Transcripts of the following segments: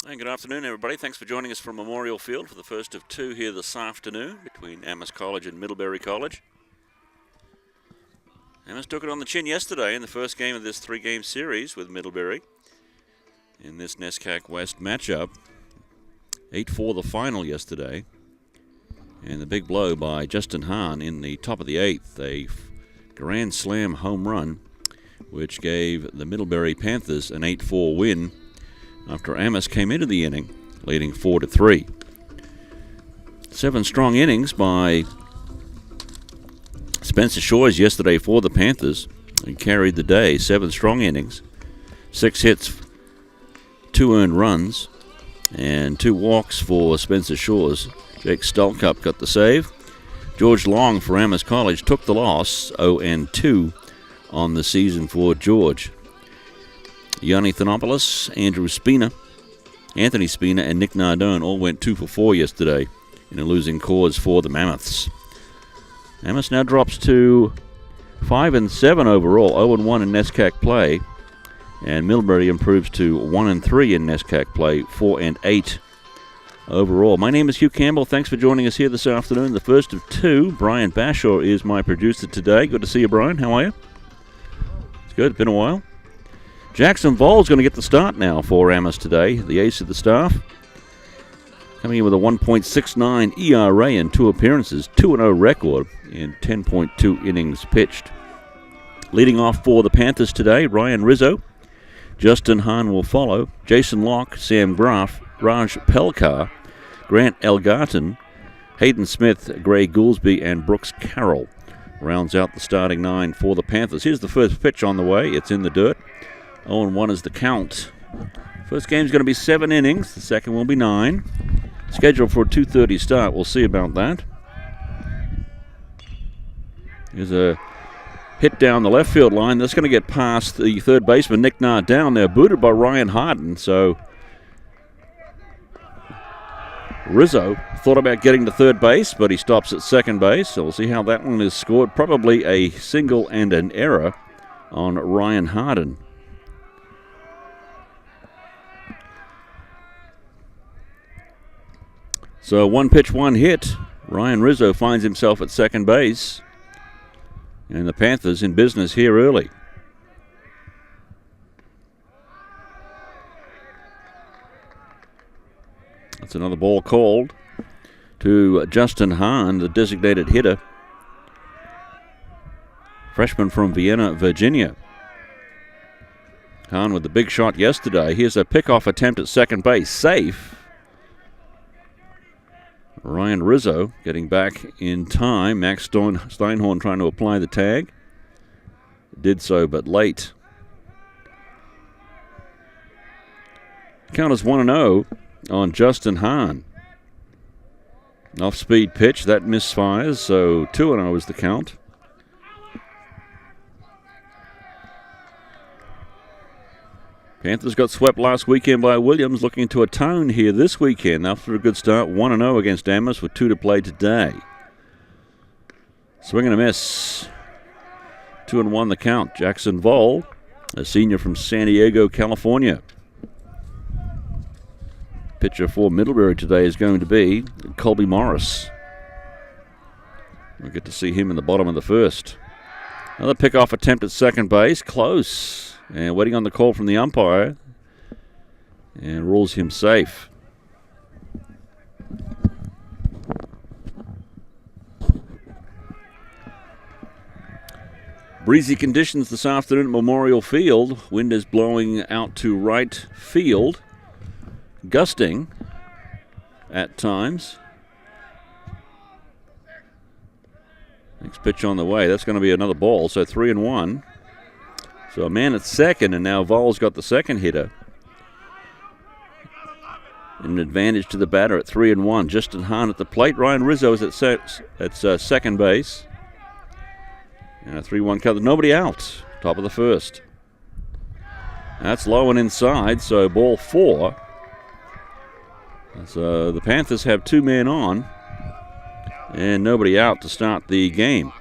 And good afternoon, everybody. Thanks for joining us from Memorial Field for the first of two here this afternoon between Amherst College and Middlebury College. Amherst took it on the chin yesterday in the first game of this three-game series with Middlebury in this NESCAC West matchup. 8-4 the final yesterday. And the big blow by Justin Hahn in the top of the eighth, a grand slam home run, which gave the Middlebury Panthers an 8-4 win after Amherst came into the inning, leading 4-3. 7 strong innings by Spencer Shores yesterday for the Panthers and carried the day. 7 strong innings, 6 hits, 2 earned runs, and 2 walks for Spencer Shores. Jake Stolkup got the save. George Long for Amherst College took the loss, 0-2 on the season for George. Yanni Thanopoulos, Anthony Spina, and Nick Nardone all went 2 for 4 yesterday in a losing cause for the Mammoths. Amherst now drops to 5-7 overall, 0-1 in NESCAC play, and Middlebury improves to 1-3 in NESCAC play, 4-8 overall. My name is Hugh Campbell. Thanks for joining us here this afternoon. The first of two. Brian Bashaw is my producer today. Good to see you, Brian. How are you? It's good. Been a while. Jackson Voll's going to get the start now for Amherst today, the ace of the staff. Coming in with a 1.69 ERA in 2 appearances, 2-0 record in 10.2 innings pitched. Leading off for the Panthers today, Ryan Rizzo. Justin Hahn will follow. Jason Locke, Sam Graff, Raj Pelkar, Grant Elgarten, Hayden Smith, Gray Goolsby, and Brooks Carroll rounds out the starting 9 for the Panthers. Here's the first pitch on the way. It's in the dirt. 0-1 is the count. First game's going to be 7 innings. The second will be 9. Scheduled for a 2:30 start. We'll see about that. Here's a hit down the left field line. That's going to get past the third baseman, Nick Nardone. They're booted by Ryan Harden. So Rizzo thought about getting to third base, but he stops at second base. So we'll see how that one is scored. Probably a single and an error on Ryan Harden. So 1 pitch, 1 hit. Ryan Rizzo finds himself at second base. And the Panthers in business here early. That's another ball called to Justin Hahn, the designated hitter. Freshman from Vienna, Virginia. Hahn with the big shot yesterday. Here's a pickoff attempt at second base. Safe. Ryan Rizzo getting back in time. Max Steinhorn trying to apply the tag. Did so, but late. Count is 1-0 on Justin Hahn. Off-speed pitch, that misfires, so 2-0 is the count. Panthers got swept last weekend by Williams, looking to atone here this weekend after a good start. 1-0 against Amherst with 2 to play today. Swing and a miss. 2-1 the count. Jackson Voll, a senior from San Diego, California. Pitcher for Middlebury today is going to be Colby Morris. We'll get to see him in the bottom of the first. Another pickoff attempt at second base. Close. And waiting on the call from the umpire. And rules him safe. Breezy conditions this afternoon at Memorial Field. Wind is blowing out to right field. Gusting at times. Next pitch on the way. That's going to be another ball. So 3-1. So a man at second, and now Voll's got the second hitter. An advantage to the batter at 3-1. Justin Hahn at the plate. Ryan Rizzo is at second base. And a 3-1 count. Nobody out. Top of the first. That's low and inside, so ball 4. So the Panthers have 2 men on and nobody out to start the game.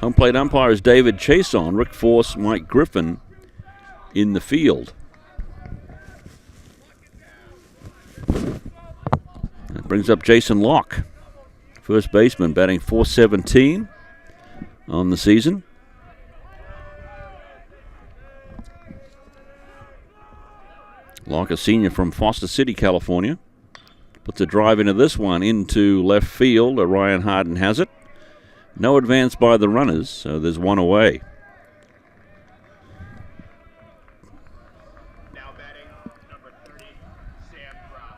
Home plate umpire is David Chason. Rick Force, Mike Griffin in the field. That brings up Jason Locke, first baseman, batting .417 on the season. Locke, a senior from Foster City, California. Puts a drive into this one into left field. Ryan Harden has it. No advance by the runners, so there's one away. Now batting, number 30, Sam Groff.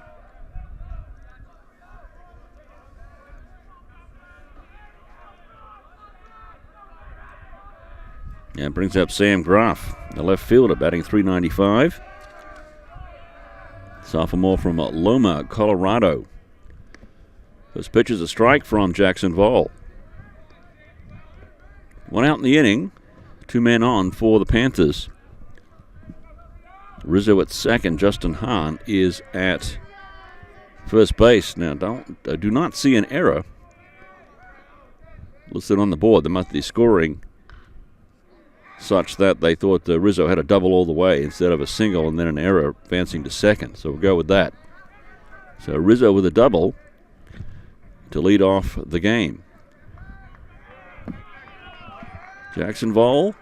Yeah, it brings up Sam Groff, the left fielder, batting .395. Sophomore from Loma, Colorado. First pitch is a strike from Jackson Vol. One out in the inning, 2 men on for the Panthers. Rizzo at second, Justin Hahn is at first base. Now, do not see an error listed on the board. There must be scoring such that they thought Rizzo had a double all the way instead of a single and then an error advancing to second. So we'll go with that. So Rizzo with a double to lead off the game. Jackson Vol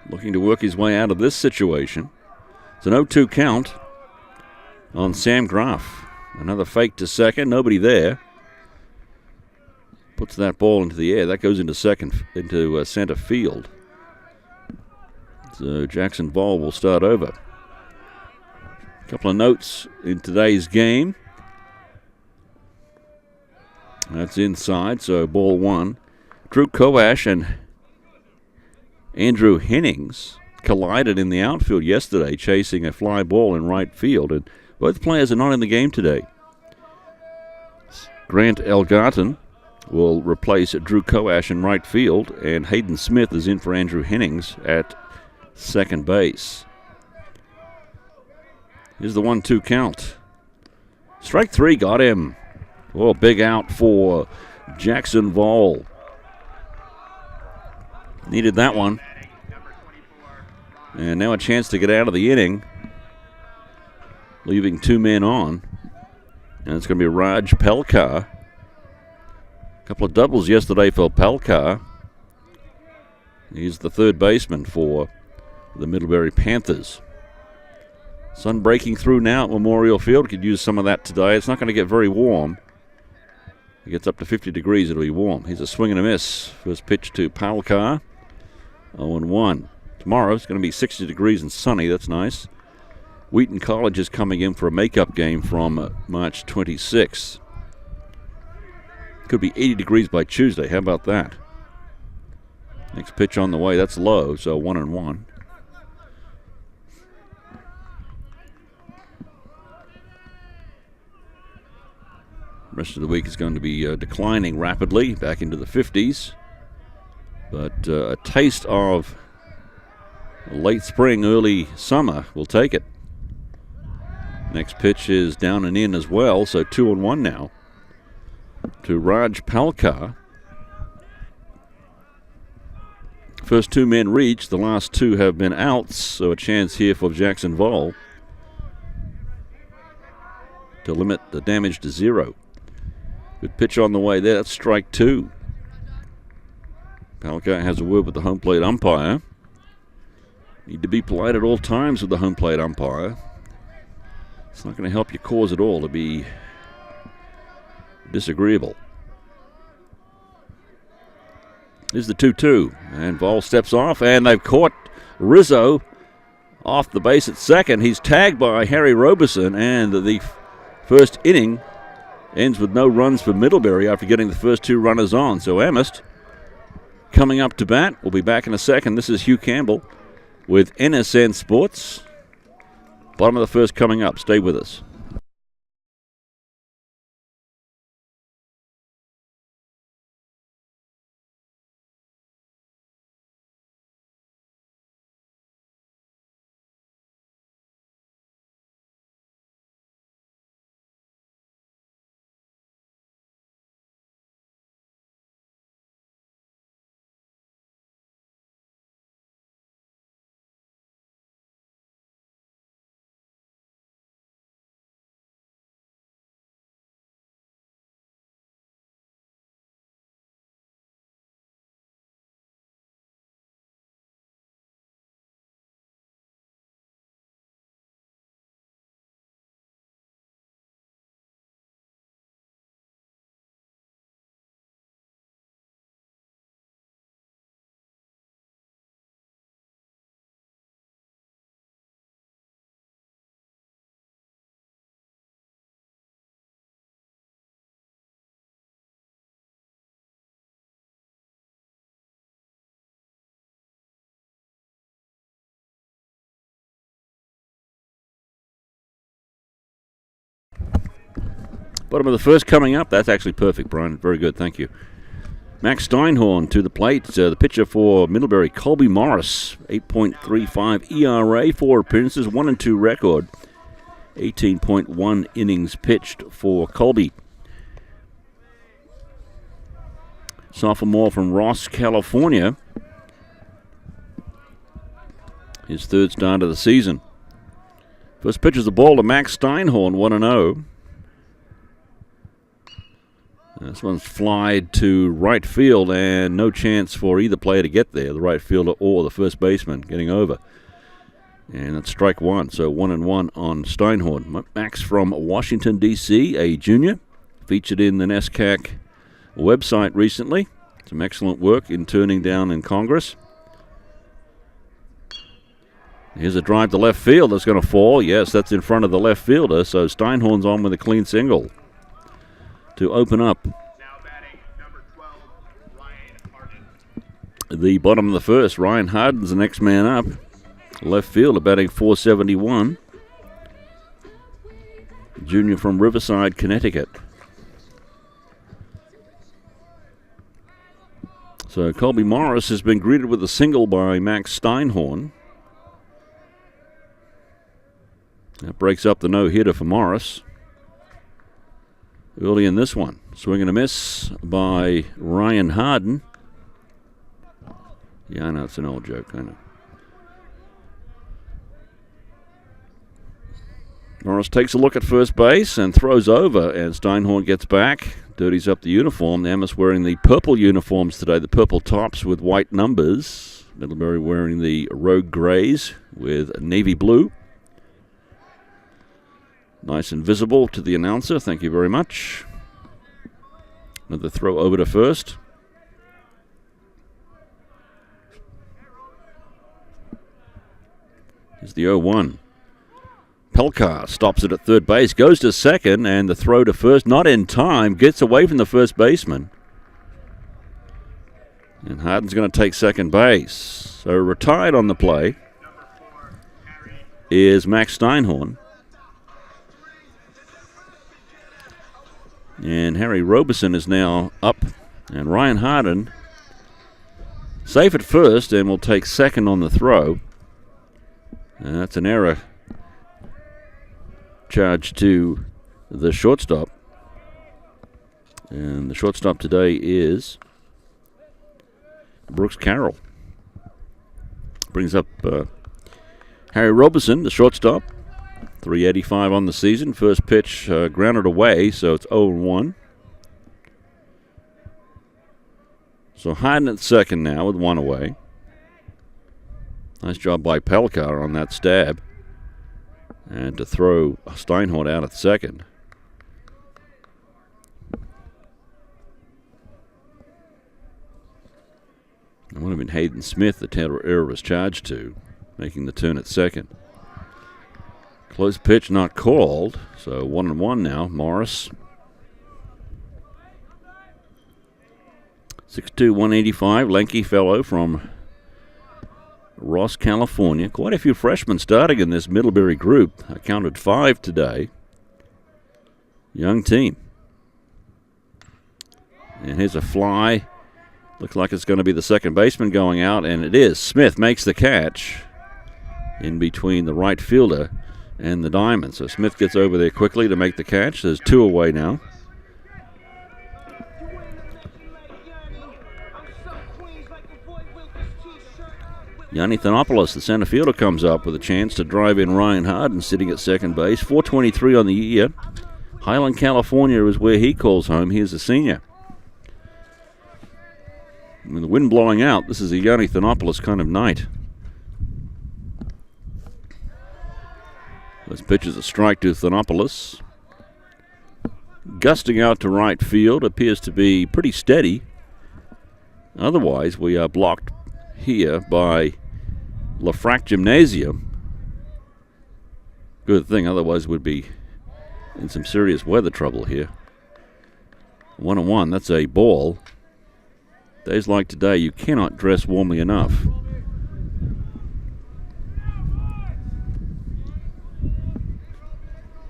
looking to work his way out of this situation. It's an 0-2 count on Sam Groff. Another fake to second, nobody there. Puts that ball into the air. That goes into center field. So Jackson Vol will start over. A couple of notes in today's game. That's inside, so ball one. Drew Koash and Andrew Hennings collided in the outfield yesterday, chasing a fly ball in right field, and both players are not in the game today. Grant Elgarten will replace Drew Koash in right field, and Hayden Smith is in for Andrew Hennings at second base. Here's the 1-2 count. Strike three got him. Oh, big out for Jackson Vol. Needed that one. And now a chance to get out of the inning, leaving 2 men on. And it's going to be Raj Pelkar. A couple of doubles yesterday for Pelkar. He's the third baseman for the Middlebury Panthers. Sun breaking through now at Memorial Field. Could use some of that today. It's not going to get very warm. It gets up to 50 degrees, it'll be warm. Here's a swing and a miss. First pitch to Pelkar. 0-1. Tomorrow it's going to be 60 degrees and sunny. That's nice. Wheaton College is coming in for a makeup game from March 26th. Could be 80 degrees by Tuesday. How about that? Next pitch on the way. That's low, so 1-1. Rest of the week is going to be declining rapidly, back into the 50s. But a taste of late spring, early summer will take it. Next pitch is down and in as well, so 2-1 now to Raj Pelkar. First 2 men reached, the last 2 have been outs, so a chance here for Jackson Vol to limit the damage to 0. Good pitch on the way there. That's strike 2. Pelkar has a word with the home plate umpire. Need to be polite at all times with the home plate umpire. It's not going to help your cause at all to be disagreeable. Here's the 2-2. And Vol steps off, and they've caught Rizzo off the base at second. He's tagged by Harry Roberson, and the first inning ends with no runs for Middlebury after getting the first 2 runners on. So Amherst coming up to bat. We'll be back in a second. This is Hugh Campbell with NSN Sports. Bottom of the first coming up. Stay with us. Bottom of the first coming up. That's actually perfect, Brian. Very good, thank you. Max Steinhorn to the plate. The pitcher for Middlebury, Colby Morris. 8.35 ERA, 4 appearances, 1-2 record. 18.1 innings pitched for Colby. Sophomore from Ross, California. His third start of the season. First pitch is the ball to Max Steinhorn, 1-0. This one's flied to right field, and no chance for either player to get there, the right fielder or the first baseman getting over. And that's strike one, so 1-1 on Steinhorn. Max from Washington, D.C., a junior, featured in the NESCAC website recently. Some excellent work in turning down in Congress. Here's a drive to left field that's going to fall. Yes, that's in front of the left fielder, so Steinhorn's on with a clean single to open up Now batting number 12, Ryan Harden. the bottom of the first. Ryan Harden's the next man up. Left fielder batting .471. Junior from Riverside, Connecticut. So Colby Morris has been greeted with a single by Max Steinhorn. That breaks up the no-hitter for Morris. Early in this one, swing and a miss by Ryan Harden. Yeah, I know it's an old joke, I know. Morris takes a look at first base and throws over, and Steinhorn gets back, dirties up the uniform. Amherst wearing the purple uniforms today, the purple tops with white numbers. Middlebury wearing the rogue grays with navy blue. Nice and visible to the announcer. Thank you very much. Another throw over to first. Here's the 0-1. Pelkar stops it at third base, goes to second, and the throw to first, not in time, gets away from the first baseman. And Harden's going to take second base. So retired on the play is Max Steinhorn. And Harry Robeson is now up. And Ryan Harden safe at first and will take second on the throw. And that's an error charged to the shortstop. And the shortstop today is Brooks Carroll. Brings up Harry Robeson, the shortstop. 385 on the season. First pitch grounded away, so it's 0-1. So Harden at second now with one away. Nice job by Pelkar on that stab. And to throw Steinhorn out at second. It would have been Hayden Smith the error was charged to, making the turn at second. Close pitch not called, so 1-1 now. Morris. 6'2", 185, lanky fellow from Ross, California. Quite a few freshmen starting in this Middlebury group. I counted 5 today. Young team. And here's a fly. Looks like it's going to be the second baseman going out, and it is. Smith makes the catch in between the right fielder and the diamond. So Smith gets over there quickly to make the catch. There's 2 away now. Yanni Thanopoulos, the center fielder, comes up with a chance to drive in Ryan Harden, sitting at second base. 423 on the year. Highland, California is where he calls home. Here's a senior. With the wind blowing out, this is a Yanni Thanopoulos kind of night. This pitch is a strike to Thanopoulos. Gusting out to right field, appears to be pretty steady. Otherwise, we are blocked here by Lafrac Gymnasium. Good thing, otherwise we'd be in some serious weather trouble here. 1-1, that's a ball. Days like today, you cannot dress warmly enough.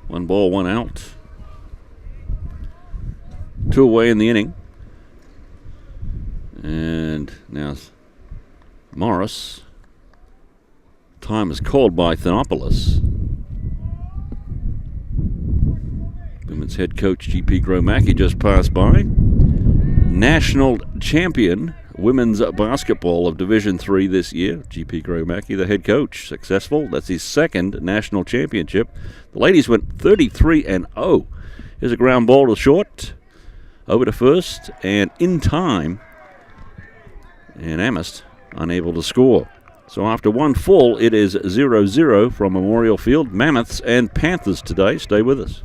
One ball, one out. 2 away in the inning. And now Morris. Time is called by Thanopoulos. Women's head coach GP Gromacki just passed by. National champion women's basketball of Division III this year. GP Gromacki, the head coach, successful. That's his second national championship. The ladies went 33-0. Here's a ground ball to short. Over to first and in time. And Amherst unable to score. So after one full, it is 0-0 from Memorial Field. Mammoths and Panthers today. Stay with us.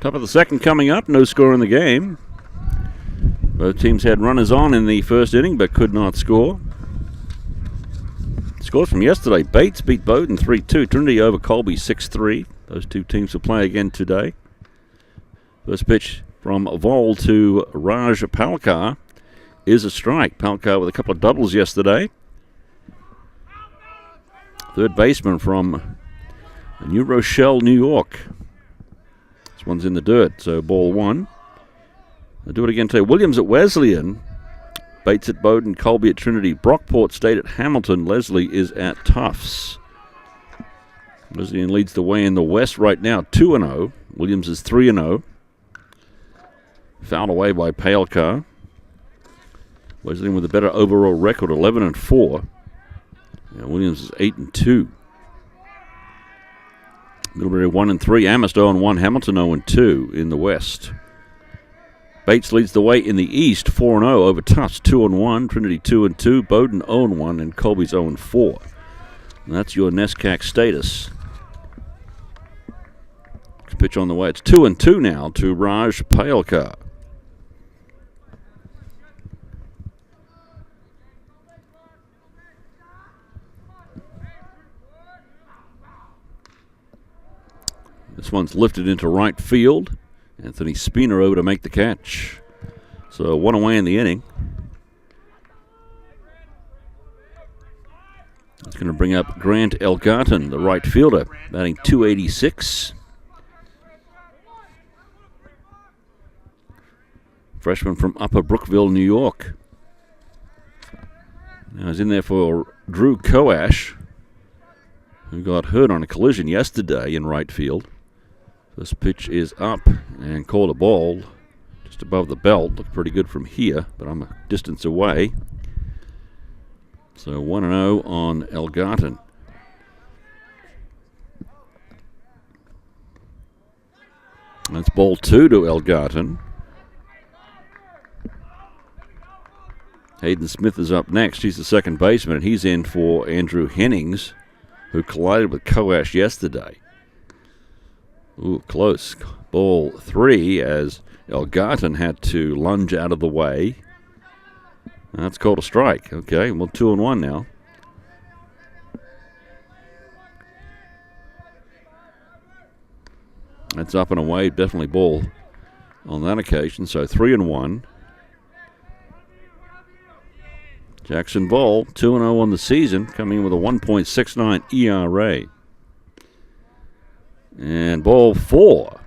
Top of the second coming up. No score in the game. Both teams had runners on in the first inning but could not score. Scores from yesterday. Bates beat Bowdoin 3-2. Trinity over Colby 6-3. Those two teams will play again today. First pitch from Vol to Raj Palkar is a strike. Palkar with a couple of doubles yesterday. Third baseman from New Rochelle, New York. This one's in the dirt, so ball one. They'll do it again today. Williams at Wesleyan. Bates at Bowdoin, Colby at Trinity. Brockport State at Hamilton. Leslie is at Tufts. Wesleyan leads the way in the West right now, 2-0. Williams is 3-0. Fouled away by Palkar. Wesleyan with a better overall record, 11-4. And Williams is 8-2. Middlebury 1-3. Amherst 0-1. Hamilton 0-2 in the West. Bates leads the way in the East, 4-0 over Tufts, 2-1. Trinity 2-2. Bowdoin 0-1, and Colby's 0-4. And that's your NESCAC status. Pitch on the way. It's 2-2 now to Raj Palkar. This one's lifted into right field. Anthony Spooner over to make the catch. So one away in the inning. It's going to bring up Grant Elgarten, the right fielder, batting .286. Freshman from Upper Brookville, New York. Now he's in there for Drew Koash, who got hurt on a collision yesterday in right field. This pitch is up and called a ball just above the belt. Looked pretty good from here, but I'm a distance away. So 1-0 on Elgarten. That's ball 2 to Elgarten. Hayden Smith is up next. He's the second baseman, and he's in for Andrew Hennings, who collided with Koash yesterday. Ooh, close. Ball 3 as Elgarten had to lunge out of the way. That's called a strike. Okay, well, 2-1 now. That's up and away. Definitely ball on that occasion. So 3-1. Jackson Vol, 2-0 on the season, coming in with a 1.69 ERA. And ball 4.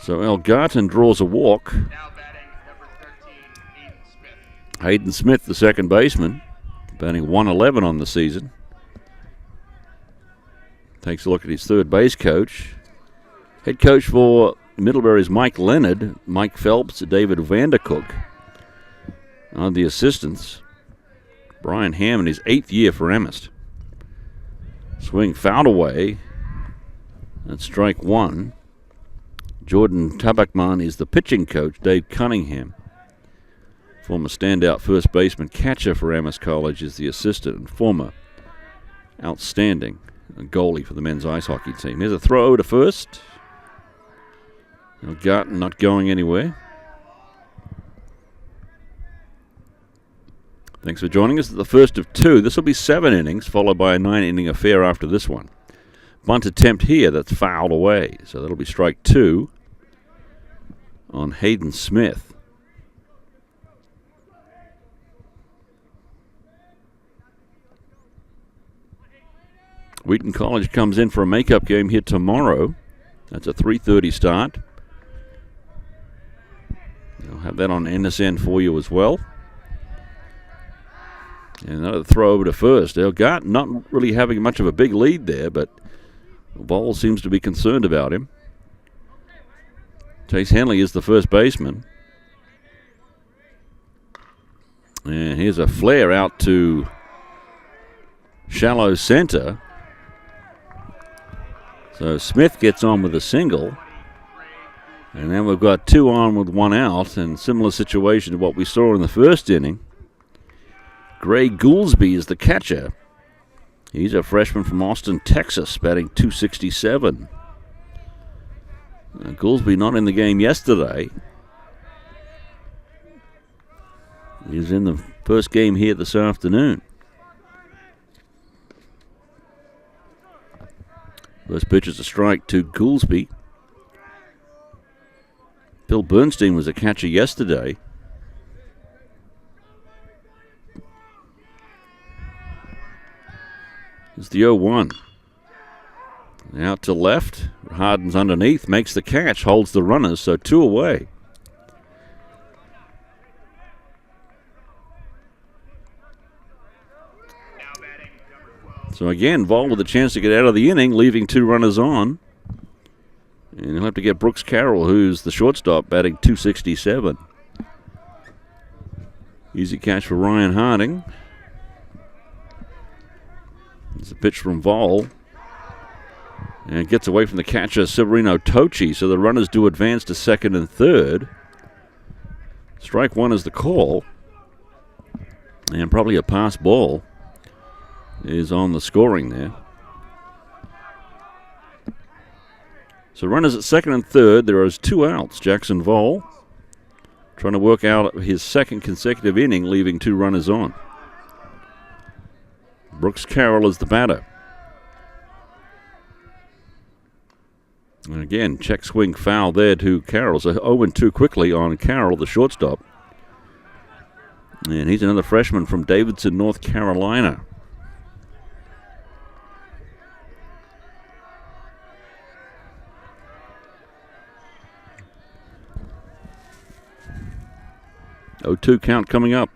So Elgarten draws a walk. Now batting number 13, Hayden Smith. Hayden Smith, the second baseman, batting 111 on the season. Takes a look at his third base coach. Head coach for Middlebury's Mike Leonard, Mike Phelps, David Vandercook are the assistants. Brian Ham in his 8th year for Amherst. Swing fouled away. That's strike 1. Jordan Tabakman is the pitching coach. Dave Cunningham, former standout first baseman catcher for Amherst College, is the assistant, and former outstanding goalie for the men's ice hockey team. Here's a throw to first. Garten not going anywhere. Thanks for joining us. The first of 2. This will be 7 innings, followed by a 9-inning affair after this one. Bunt attempt here, that's fouled away. So that'll be strike 2 on Hayden Smith. Wheaton College comes in for a makeup game here tomorrow. That's a 3:30 start. I'll have that on NSN for you as well. And another throw over to first. Elgarten not really having much of a big lead there, but Vol seems to be concerned about him. Chase Henley is the first baseman. And here's a flare out to shallow center. So Smith gets on with a single. And then we've got 2 on with 1 out, and similar situation to what we saw in the first inning. Gray Goulsby is the catcher. He's a freshman from Austin, Texas, batting .267. Goulsby not in the game yesterday. He's in the first game here this afternoon. First pitch is a strike to Goulsby. Bill Bernstein was a catcher yesterday. It's the 0-1. Out to left. Hardens underneath, makes the catch, holds the runners, so 2 away. Now batting number 12. So again, Vol with a chance to get out of the inning, leaving 2 runners on. And he'll have to get Brooks Carroll, who's the shortstop, batting .267. Easy catch for Ryan Harding. It's a pitch from Vol. And it gets away from the catcher, Severino Tochi, so the runners do advance to second and third. Strike 1 is the call. And probably a pass ball is on the scoring there. So runners at second and third. There is 2 outs. Jackson Vol trying to work out his second consecutive inning, leaving 2 runners on. Brooks Carroll is the batter. And again, check swing foul there to Carroll. So 0-2 quickly on Carroll, the shortstop. And he's another freshman from Davidson, North Carolina. .02 count coming up.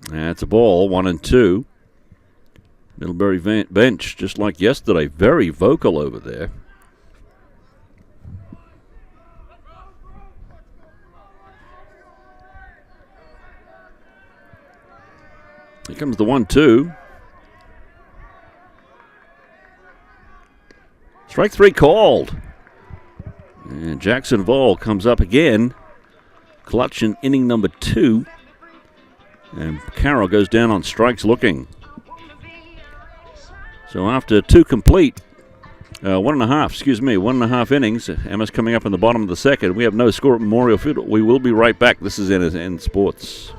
That's a ball, 1-2. Middlebury bench, just like yesterday, very vocal over there. Here comes the 1-2. Strike 3 called. And Jackson Vol comes up again. Clutch in inning number 2. And Carroll goes down on strikes looking. So after 2 complete, 1.5 innings, Amherst coming up in the bottom of the second. We have no score at Memorial Field. We will be right back. This is NSN Sports.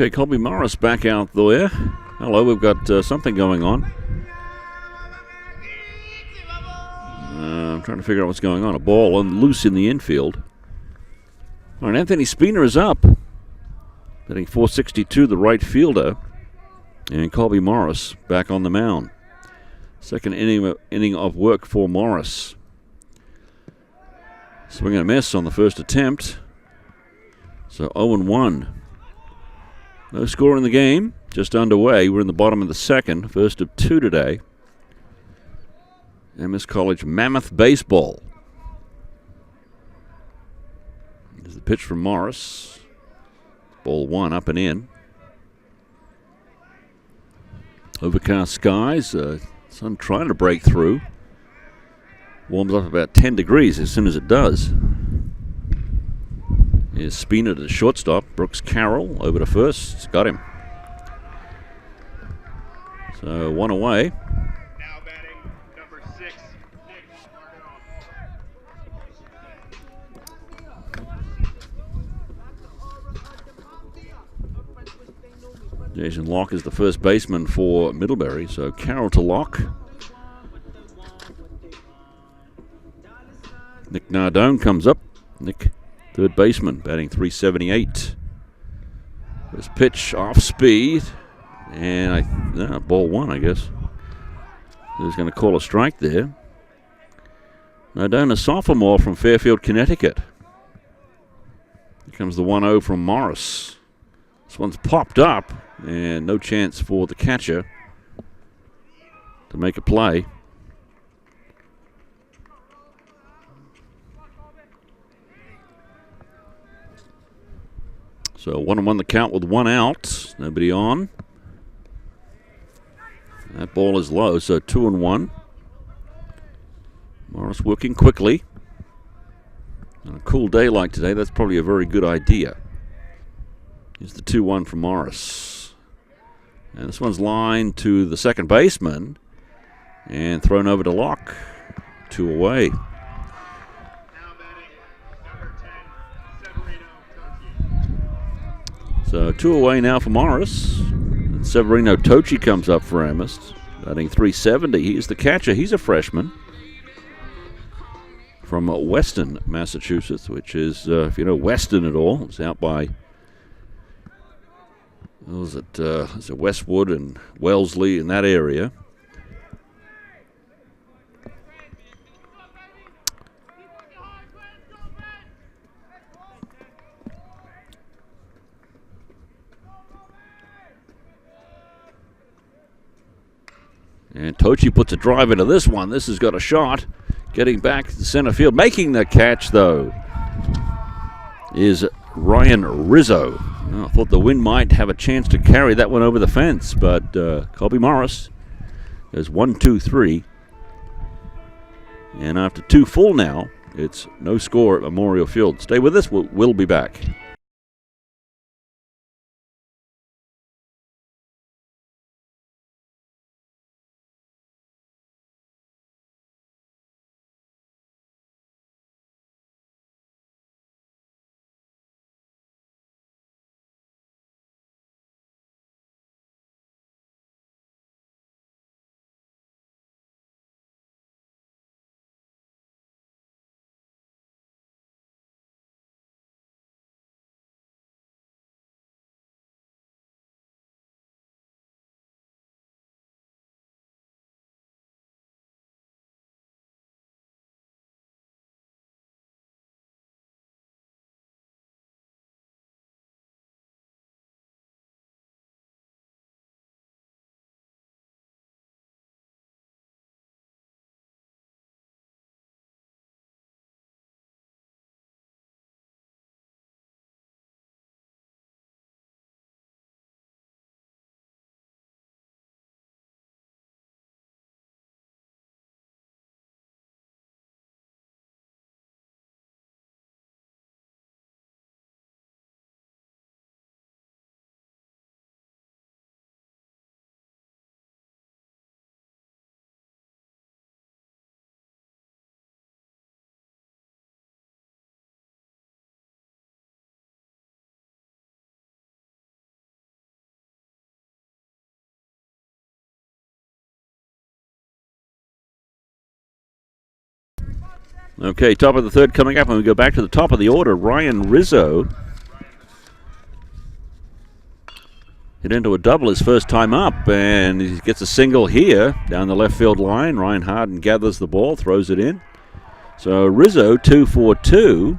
Okay, Colby Morris back out there. Hello, we've got something going on. I'm trying to figure out what's going on. A ball loose in the infield. All right, Anthony Spina is up. Hitting .462, the right fielder. And Colby Morris back on the mound. Second inning of work for Morris. Swing and a miss on the first attempt. So 0-1. No score in the game. Just underway. We're in the bottom of the second. First of two today. Amherst College Mammoth Baseball. Here's the pitch from Morris. Ball one, up and in. Overcast skies. Sun trying to break through. Warms up about 10 degrees as soon as it does. Here's Spina to the shortstop. Brooks Carroll over to first. Got him. So one away. Now batting number 6, Nick Nardone. Jason Locke is the first baseman for Middlebury. So Carroll to Locke. Nick Nardone comes up. Nick, third baseman, batting .378. First pitch off speed. And ball one, I guess. He's going to call a strike there. Nardone, a sophomore from Fairfield, Connecticut. Here comes the 1-0 from Morris. This one's popped up, and no chance for the catcher to make a play. So 1-1 the count with one out. Nobody on. That ball is low, so 2-1. Morris working quickly. On a cool day like today, that's probably a very good idea. Here's the 2-1 from Morris. And this one's lined to the second baseman and thrown over to Locke. 2 away. Now batting number 10, Severino Tochi. So 2 away now for Morris. And Severino Tochi comes up for Amherst, batting .370. He's the catcher. He's a freshman from Weston, Massachusetts, which is, if you know Weston at all, it's out by, is it Westwood and Wellesley in that area. And Tochi puts a drive into this one. This has got a shot. Getting back to the center field. Making the catch, though, is Ryan Rizzo. I thought the wind might have a chance to carry that one over the fence, but Colby Morris goes 1-2-3. And after 2 full now, it's no score at Memorial Field. Stay with us. We'll be back. Okay, top of the third coming up, and we go back to the top of the order. Ryan Rizzo hit into a double his first time up, and he gets a single here down the left field line. Ryan Harden gathers the ball, throws it in. So Rizzo 2 for 2,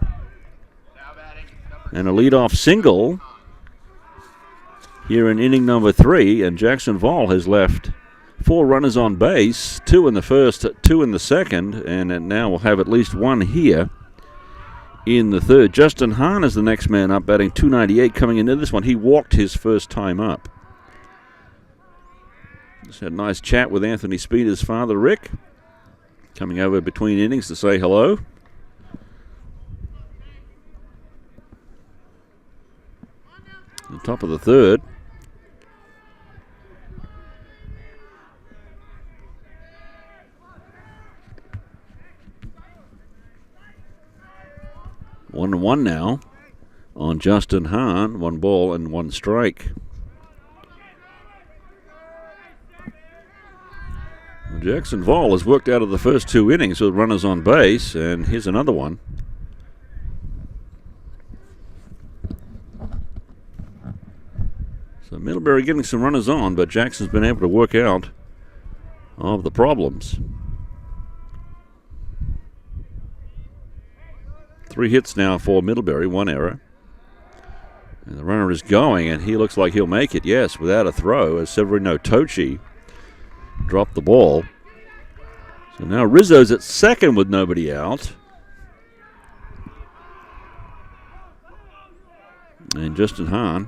and a leadoff single here in inning number 3, and Jackson Voll has left 4 runners on base, 2 in the first, 2 in the second, and now we'll have at least 1 here in the third. Justin Hahn is the next man up, batting .298 coming into this one. He walked his first time up. Just had a nice chat with Anthony Spina's father, Rick, coming over between innings to say hello. The top of the third. One and one now on Justin Hahn. 1 ball and 1 strike. Jackson Voll has worked out of the first 2 innings with runners on base, and here's another one. So Middlebury getting some runners on, but Jackson's been able to work out of the problems. 3 hits now for Middlebury, 1 error. And the runner is going, and he looks like he'll make it, yes, without a throw, as Severino Tochi dropped the ball. So now Rizzo's at second with nobody out. And Justin Hahn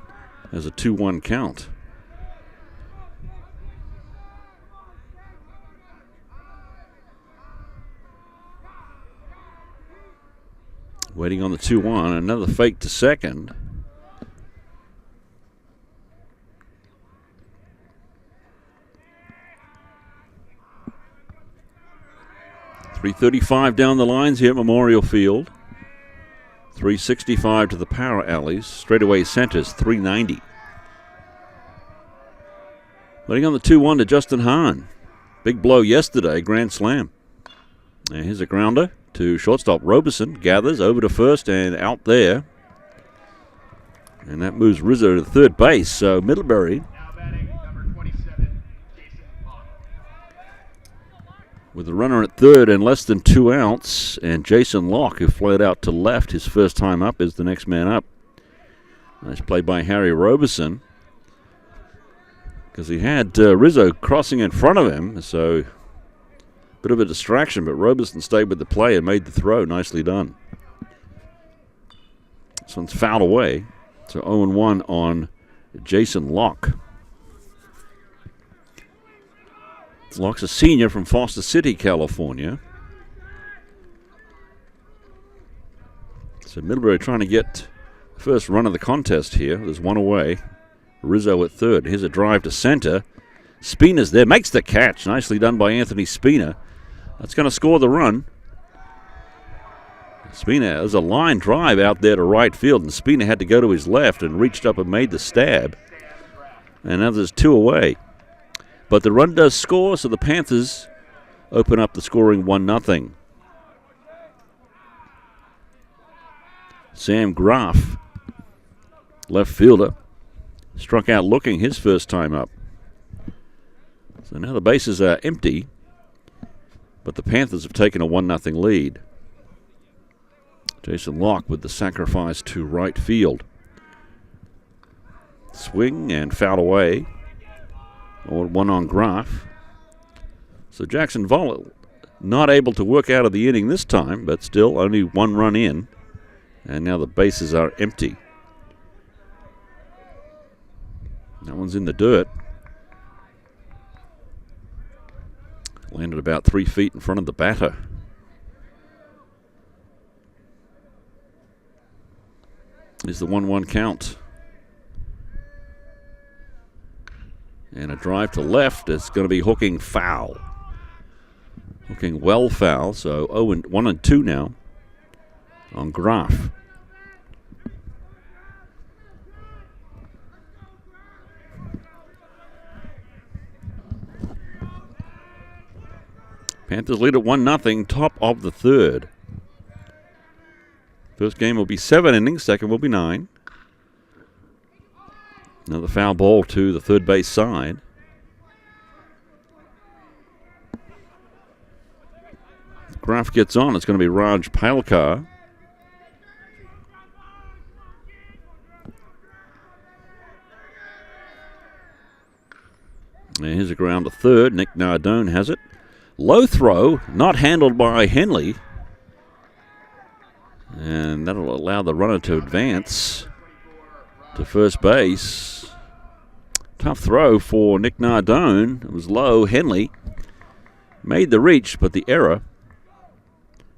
has a 2-1 count. Waiting on the 2-1, another fake to second. .335 down the lines here at Memorial Field. .365 to the power alleys. Straightaway centers, .390. Waiting on the 2-1 to Justin Hahn. Big blow yesterday, grand slam. And here's a grounder to shortstop. Robeson gathers over to first and out there. And that moves Rizzo to third base. So Middlebury Now batting number 27, Jason Locke. with the runner at third and less than 2 outs. And Jason Locke, who fled out to left his first time up, is the next man up. Nice play by Harry Robeson, because he had Rizzo crossing in front of him. So bit of a distraction, but Robeson stayed with the play and made the throw. Nicely done. This one's fouled away. So 0-1 on Jason Locke. Locke's a senior from Foster City, California. So Middlebury trying to get the first run of the contest here. There's 1 away. Rizzo at third. Here's a drive to center. Spina's there. Makes the catch. Nicely done by Anthony Spina. That's going to score the run. Spina has a line drive out there to right field, and Spina had to go to his left and reached up and made the stab. And now there's 2 away. But the run does score, so the Panthers open up the scoring 1-0. Sam Graff, left fielder, struck out looking his first time up. So now the bases are empty, but the Panthers have taken a 1-0 lead. Jason Locke with the sacrifice to right field. Swing and foul away. 1 on Graff. So Jackson Voll not able to work out of the inning this time, but still only 1 run in. And now the bases are empty. That one's in the dirt. Landed about 3 feet in front of the batter. Is the 1-1 count. And a drive to left. It's going to be hooking foul. Hooking well foul. So 1-2 now on Graff. Panthers lead at 1-0, top of the third. First game will be 7 innings. Second will be 9. Another foul ball to the third base side. Graf gets on. It's going to be Raj Palkar. And here's a ground to third. Nick Nardone has it. Low throw, not handled by Henley. And that'll allow the runner to advance to first base. Tough throw for Nick Nardone. It was low. Henley made the reach, but the error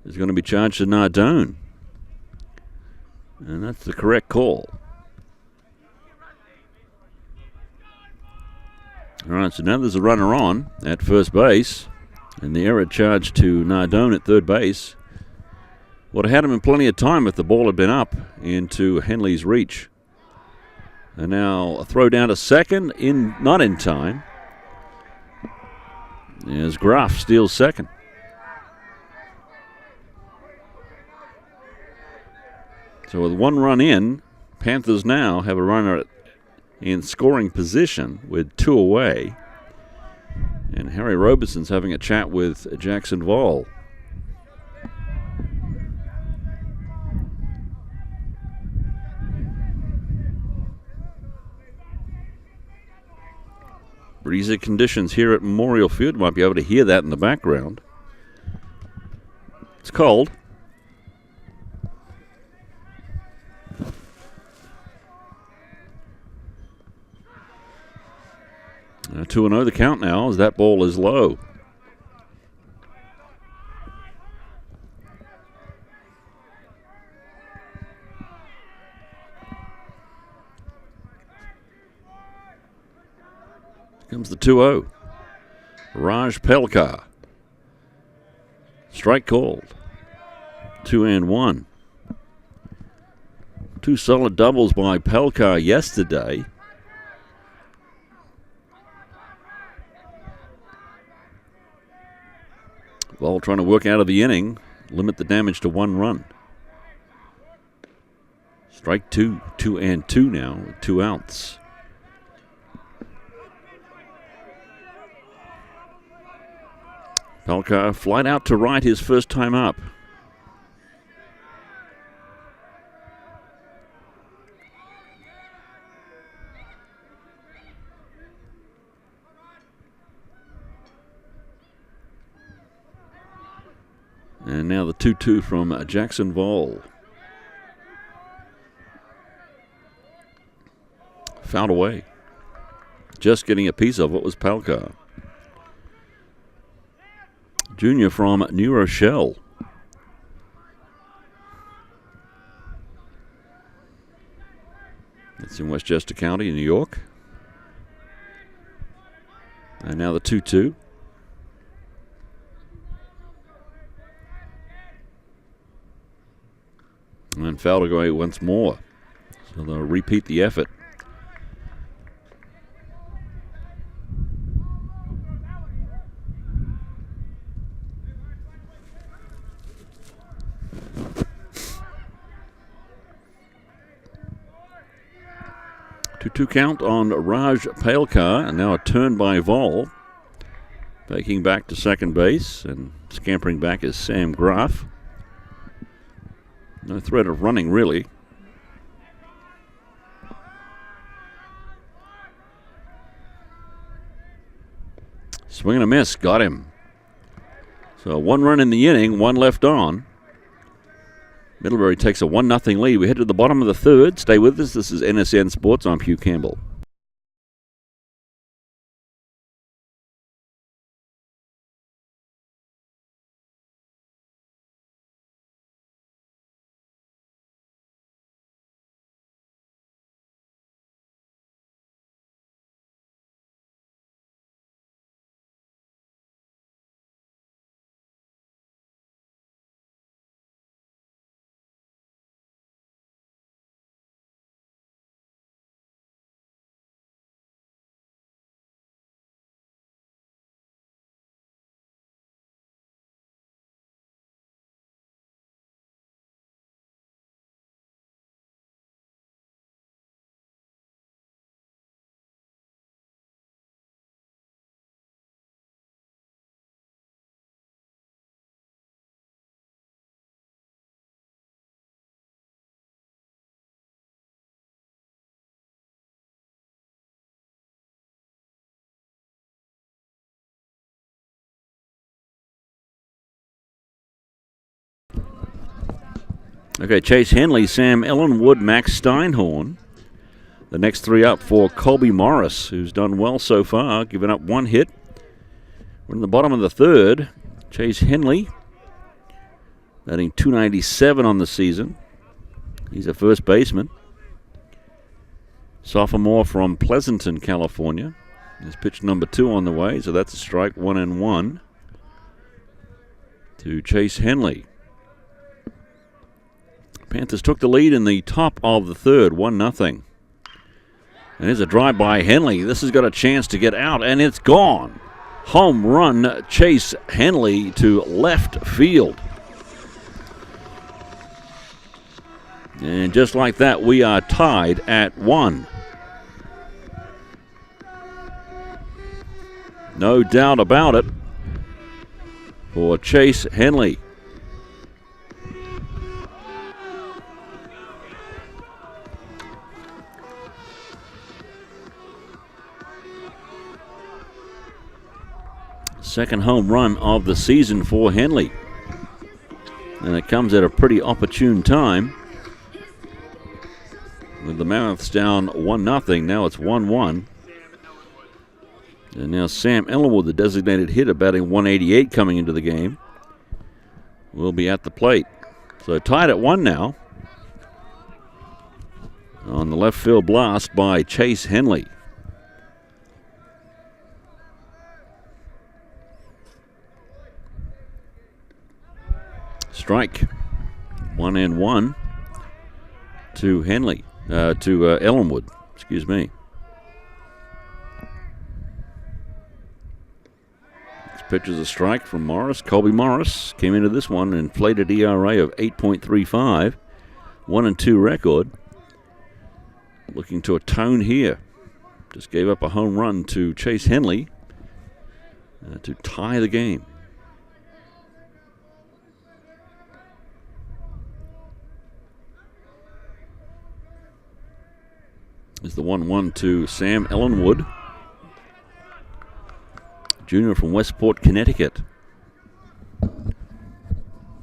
is going to be charged to Nardone. And that's the correct call. All right, so now there's a runner on at first base, and the error charged to Nardone at third base. Would have had him in plenty of time if the ball had been up into Henley's reach. And now a throw down to second, not in time. As Graf steals second. So with one run in, Panthers now have a runner in scoring position with 2 away. And Harry Robeson's having a chat with Jackson Voll. Breezy conditions here at Memorial Field. Might be able to hear that in the background. It's cold. 2-0 the count now as that ball is low. Here comes the 2-0. Raj Palkar. Strike called. 2-1. 2 solid doubles by Palkar yesterday. Ball trying to work out of the inning, limit the damage to 1 run. Strike 2, 2-2 now with 2 outs. Palkar flight out to right his first time up. And now the 2-2 from Jackson Voll. Fouled away. Just getting a piece of it was Palkar. Junior from New Rochelle. That's in Westchester County, New York. And now the 2-2. And fouled away once more. So they'll repeat the effort. Two count on Raj Palkar, and now a turn by Voll. Taking back to second base, and scampering back is Sam Graf. No threat of running, really. Swing and a miss, got him. So 1 run in the inning, 1 left on. Middlebury takes a 1-0 lead. We head to the bottom of the third. Stay with us. This is NSN Sports. I'm Hugh Campbell. Okay, Chase Henley, Sam Ellenwood, Max Steinhorn. The next three up for Colby Morris, who's done well so far, giving up one hit. We're in the bottom of the third. Chase Henley, batting .297 on the season. He's a first baseman. Sophomore from Pleasanton, California. There's pitch number 2 on the way, so that's a strike, 1-1 to Chase Henley. Panthers took the lead in the top of the third, 1-0. And here's a drive by Henley. This has got a chance to get out, and it's gone. Home run, Chase Henley to left field. And just like that, we are tied at 1. No doubt about it for Chase Henley. Second home run of the season for Henley. And it comes at a pretty opportune time. With the Mammoths down 1-0, now it's 1-1. And now Sam Ellenwood, the designated hitter, batting .188 coming into the game, will be at the plate. So tied at 1 now. On the left field blast by Chase Henley. Strike. 1-1 to Henley, to Ellenwood, excuse me. This pitch is a strike from Morris. Colby Morris came into this one, inflated ERA of 8.35, 1-2 record. Looking to atone here. Just gave up a home run to Chase Henley to tie the game. Is the 1-1 to Sam Ellenwood, junior from Westport, Connecticut.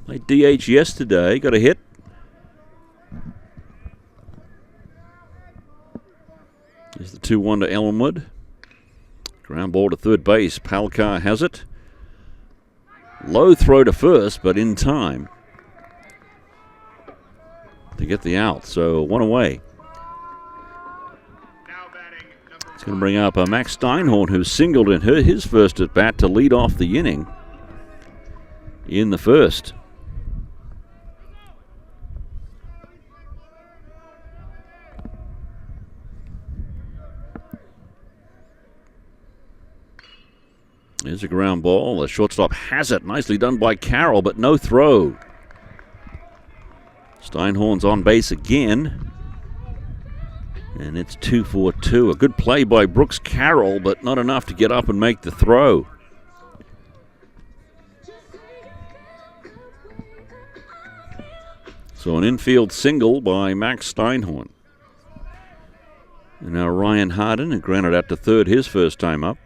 Played DH yesterday, got a hit. Here's the 2-1 to Ellenwood. Ground ball to third base. Palkar has it. Low throw to first, but in time to get the out. So one away. It's going to bring up Max Steinhorn, who singled in his first at bat to lead off the inning in the first. Here's a ground ball. The shortstop has it. Nicely done by Carroll, but no throw. Steinhorn's on base again. And it's 2-4-2. A good play by Brooks Carroll, but not enough to get up and make the throw. So an infield single by Max Steinhorn. And now Ryan Harden, who grounded out to third his first time up.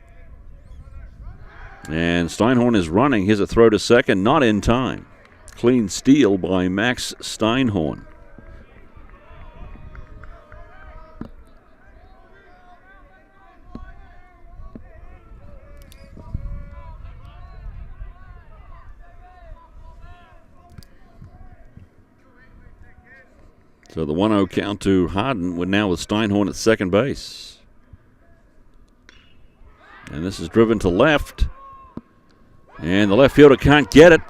And Steinhorn is running. Here's a throw to second, not in time. Clean steal by Max Steinhorn. So the 1-0 count to Harden, now with Steinhorn at second base. And this is driven to left. And the left fielder can't get it.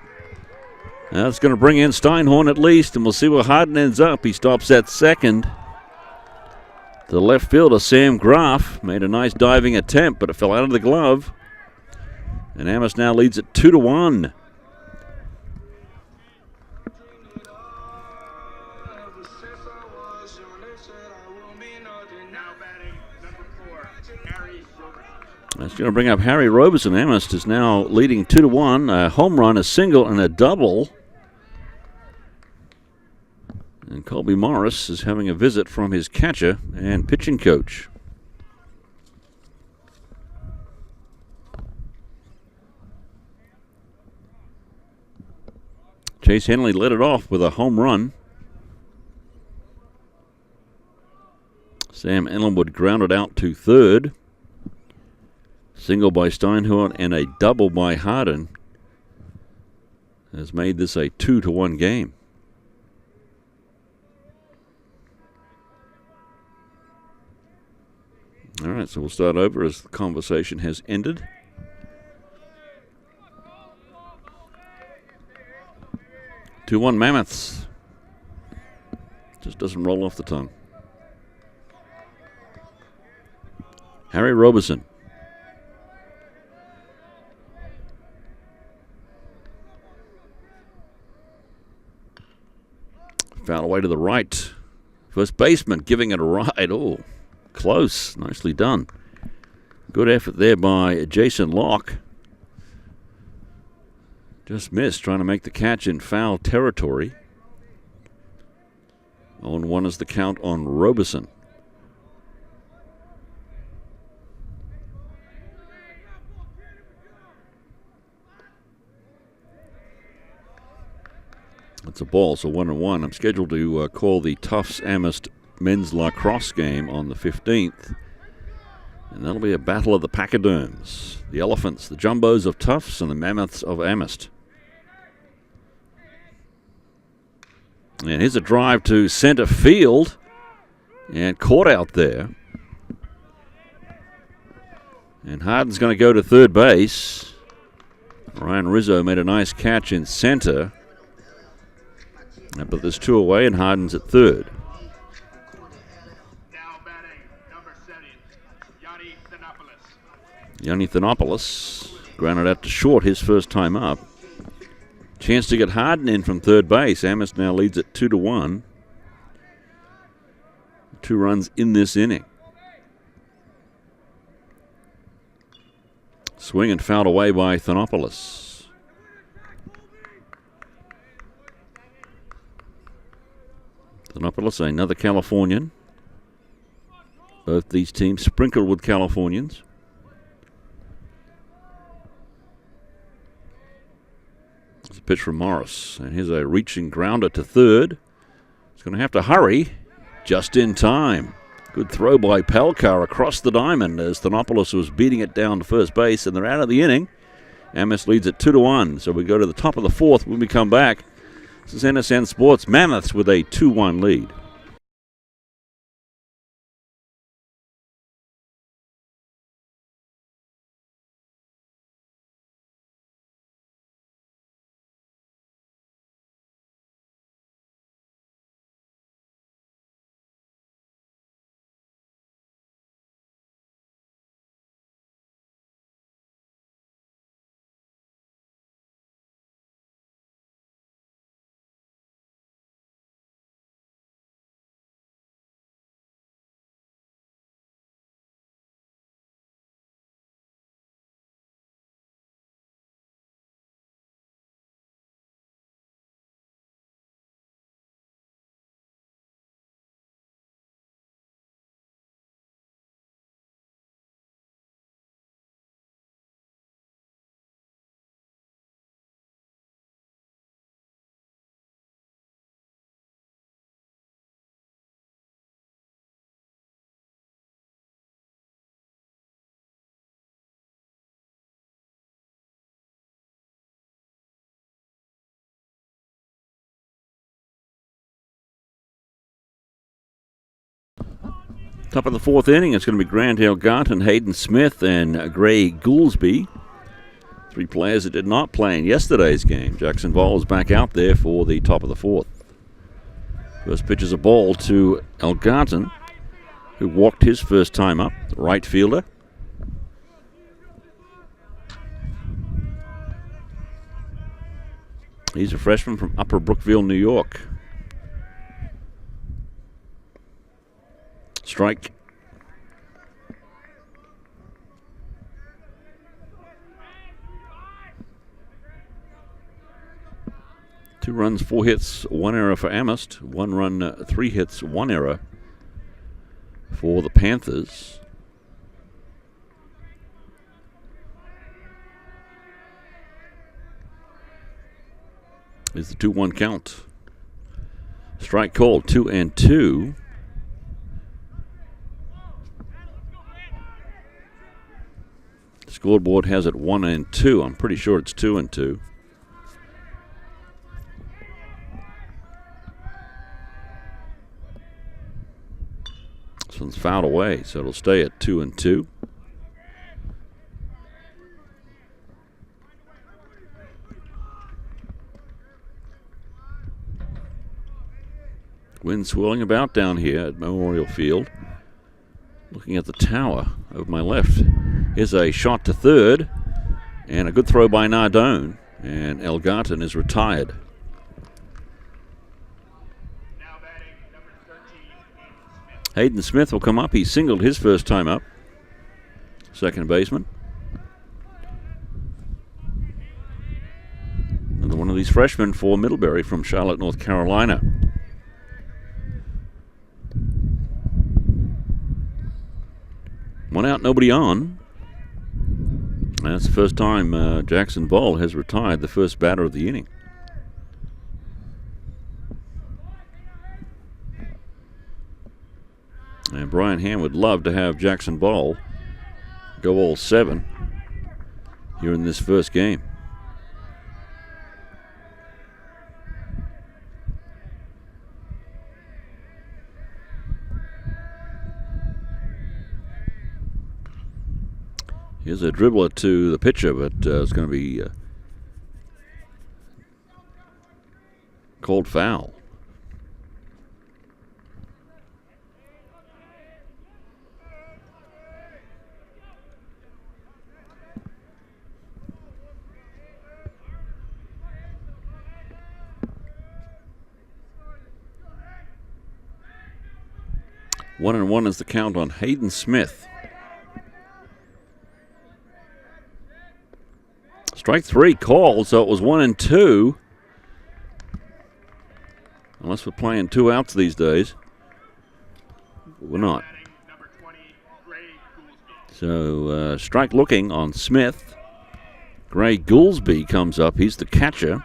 That's going to bring in Steinhorn at least, and we'll see where Harden ends up. He stops at second. The left fielder, Sam Graff, made a nice diving attempt, but it fell out of the glove. And Amherst now leads it 2-1. That's going to bring up Harry Roberson. Amherst is now leading 2-1. A home run, a single, and a double. And Colby Morris is having a visit from his catcher and pitching coach. Chase Henley led it off with a home run. Sam Ellenwood grounded out to third. Single by Steinhorn and a double by Harden has made this a 2-1 game. All right, so we'll start over as the conversation has ended. Two-1 Mammoths. Just doesn't roll off the tongue. Harry Roberson. Foul away to the right. First baseman giving it a ride. Oh, close. Nicely done. Good effort there by Jason Locke. Just missed, trying to make the catch in foul territory. 0-1 is the count on Roberson. It's a ball, so 1-1. I'm scheduled to call the Tufts Amherst men's lacrosse game on the 15th. And that'll be a battle of the pachyderms. The Elephants, the Jumbos of Tufts, and the Mammoths of Amherst. And here's a drive to center field. And caught out there. And Harden's going to go to third base. Ryan Rizzo made a nice catch in center. But there's two away, and Harden's at third. Now batting, number 7, Yanni Thanopoulos. Yanni Thanopoulos grounded out to short his first time up. Chance to get Harden in from third base. Amherst now leads at 2-1. 2 runs in this inning. Swing and fouled away by Thanopoulos. Thanopoulos, another Californian. Both these teams sprinkled with Californians. It's a pitch from Morris. And here's a reaching grounder to third. He's going to have to hurry just in time. Good throw by Pelkar across the diamond as Thanopoulos was beating it down to first base, and they're out of the inning. Amherst leads at 2-1. So we go to the top of the fourth when we come back. This is NSN Sports. Mammoths with a 2-1 lead. Top of the fourth inning, it's going to be Grant Elgarten, Hayden Smith, and Gray Goolsby. 3 players that did not play in yesterday's game. Jackson Voll is back out there for the top of the fourth. First pitch is a ball to Elgarten, who walked his first time up, the right fielder. He's a freshman from Upper Brookville, New York. Strike. Two runs, 4 hits, 1 error for Amherst. 1 run, 3 hits, 1 error for the Panthers. Is the 2-1 count. Strike called, 2-2. Scoreboard has it 1-2. I'm pretty sure it's 2-2. This one's fouled away, so it'll stay at 2-2. Wind swirling about down here at Memorial Field. Looking at the tower over my left. Here's a shot to third, and a good throw by Nardone, and Elgarten is retired. Now batting number 13, Smith. Hayden Smith will come up. He singled his first time up. Second baseman. Another one of these freshmen for Middlebury from Charlotte, North Carolina. One out, nobody on. That's the first time Jackson Ball has retired the first batter of the inning. And Brian Ham would love to have Jackson Ball go all 7 here in this first game. Here's a dribbler to the pitcher, but it's going to be called foul. One and one is the count on Hayden Smith. Strike 3 called, so it was 1-2. Unless we're playing 2 outs these days. We're not. Number 20, Gray Goolsby. So strike looking on Smith. Gray Goolsby comes up. He's the catcher.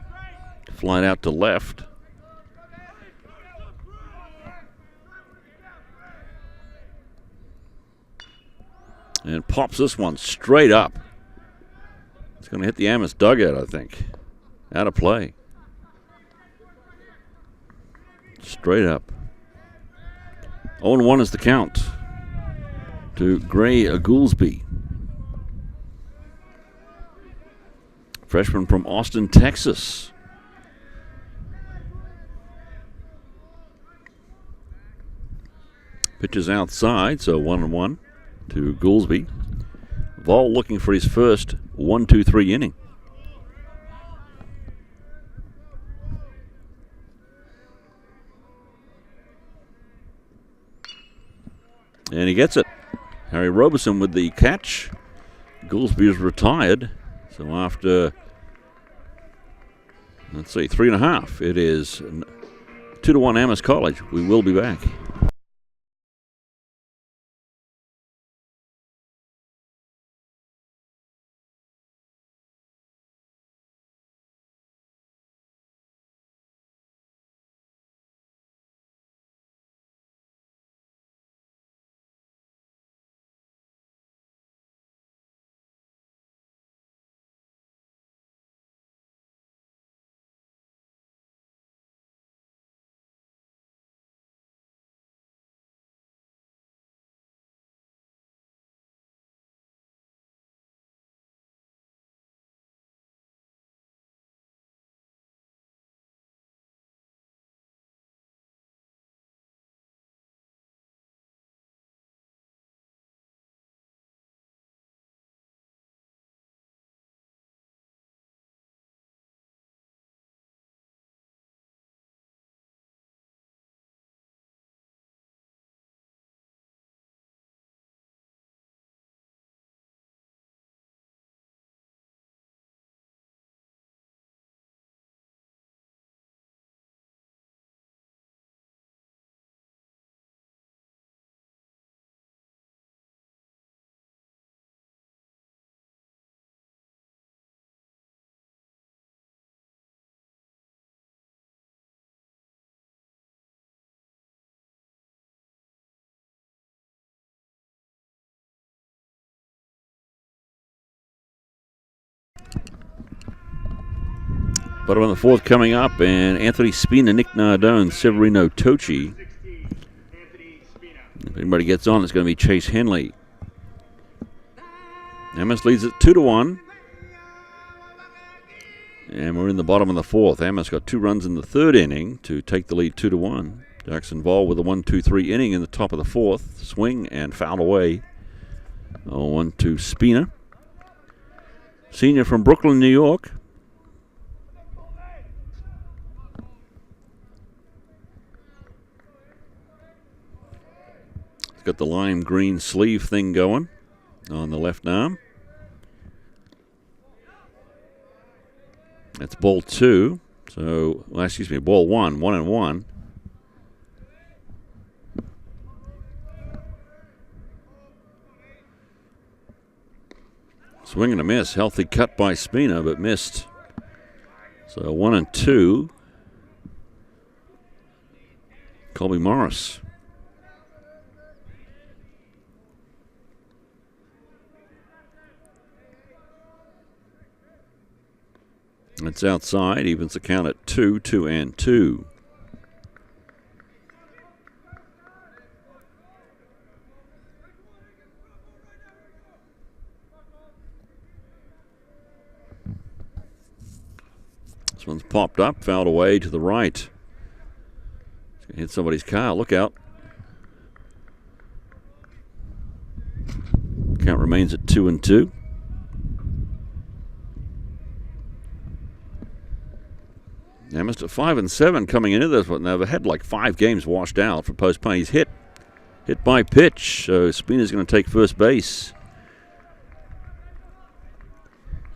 Flied out to left. And pops this one straight up. It's going to hit the Amherst dugout, I think. Out of play. Straight up. 0-1 is the count to Gray Goolsby. Freshman from Austin, Texas. Pitches outside, so 1-1 to Goolsby. Vol looking for his first 1-2-3 inning. And he gets it. Harry Robeson with the catch. Goolsby is retired. So after, let's see, 3.5, it is 2-1 Amherst College. We will be back. Bottom of the fourth coming up, and Anthony Spina, Nick Nardone, Severino Tochi. If anybody gets on, it's going to be Chase Henley. Amherst leads it 2-1. And we're in the bottom of the fourth. Amherst got 2 runs in the third inning to take the lead 2-1. Jackson Vol with a 1-2-3 inning in the top of the fourth. Swing and foul away. 0-1 to Spina. Senior from Brooklyn, New York. He's got the lime green sleeve thing going on the left arm. That's ball 2. So, well, excuse me, ball 1, 1-1. Swing and a miss. Healthy cut by Spina, but missed. So 1-2. Colby Morris. It's outside. Evens the count at 2-2. This one's popped up, fouled away to the right. It's going to hit somebody's car. Look out. Count remains at 2-2. Amherst at 5-7 coming into this one. They've had like 5 games washed out for postpone. He's hit by pitch. So Spina's going to take first base.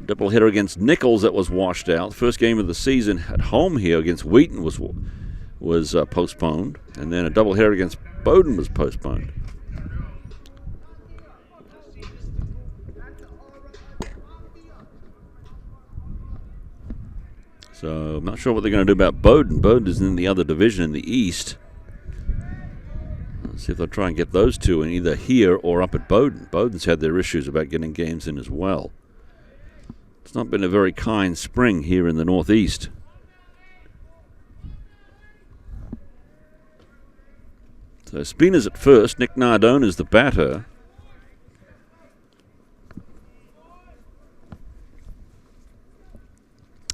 Double hitter against Nichols that was washed out. First game of the season at home here against Wheaton was postponed, and then a double hitter against Bowdoin was postponed. So I'm not sure what they're going to do about Bowdoin. Bowdoin is in the other division in the East. Let's see if they'll try and get those two in either here or up at Bowdoin. Bowdoin's had their issues about getting games in as well. It's not been a very kind spring here in the Northeast. So Spina's at first. Nick Nardone is the batter.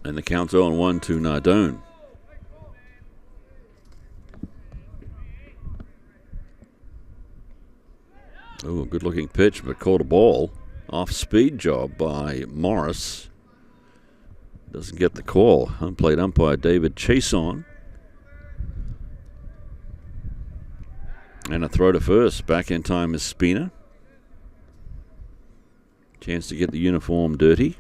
And the count's 0-1 to Nardone. Oh, good looking pitch, but caught a ball. Off speed job by Morris. Doesn't get the call. Home plate umpire David Chason. And a throw to first. Back in time is Spina. Chance to get the uniform dirty.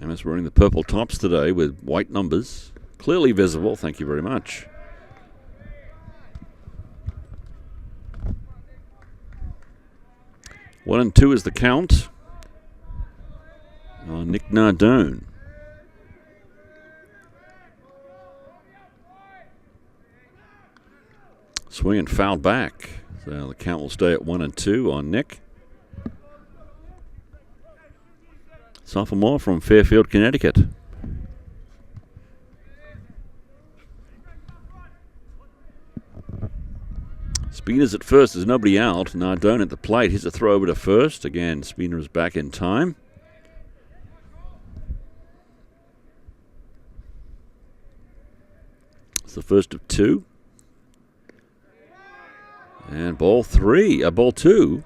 Amherst wearing the purple tops today with white numbers. Clearly visible. Thank you very much. 1-2 is the count on Nick Nardone. Swing and foul back. So the count will stay at 1-2 on Nick. Sophomore from Fairfield, Connecticut. Spina's at first. There's nobody out. Nardone at the plate. Here's a throw over to first. Again, Spina is back in time. It's the first of 2. And ball 2.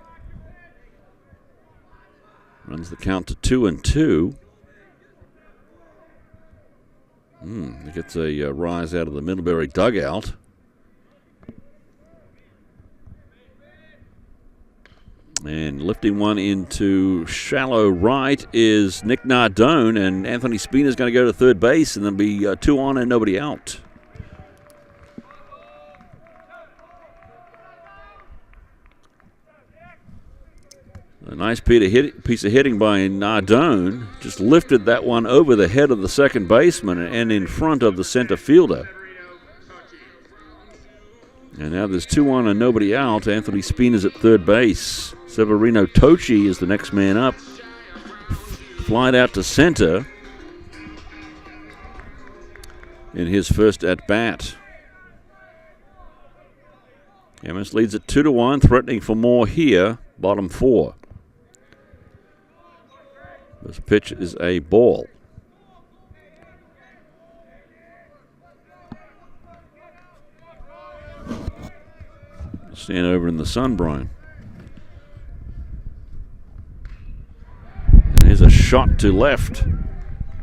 Runs the count to 2-2. He gets a rise out of the Middlebury dugout. And lifting one into shallow right is Nick Nardone, and Anthony Spina is going to go to third base, and there'll be 2 on and nobody out. A nice piece of hitting by Nardone. Just lifted that one over the head of the second baseman and in front of the center fielder. And now there's 2-1 and nobody out. Anthony Spina's at third base. Severino Tochi is the next man up. Flied out to center in his first at-bat. Amherst leads at 2-1, threatening for more here, bottom 4. This pitch is a ball. Stand over in the sun, Brian. And here's a shot to left.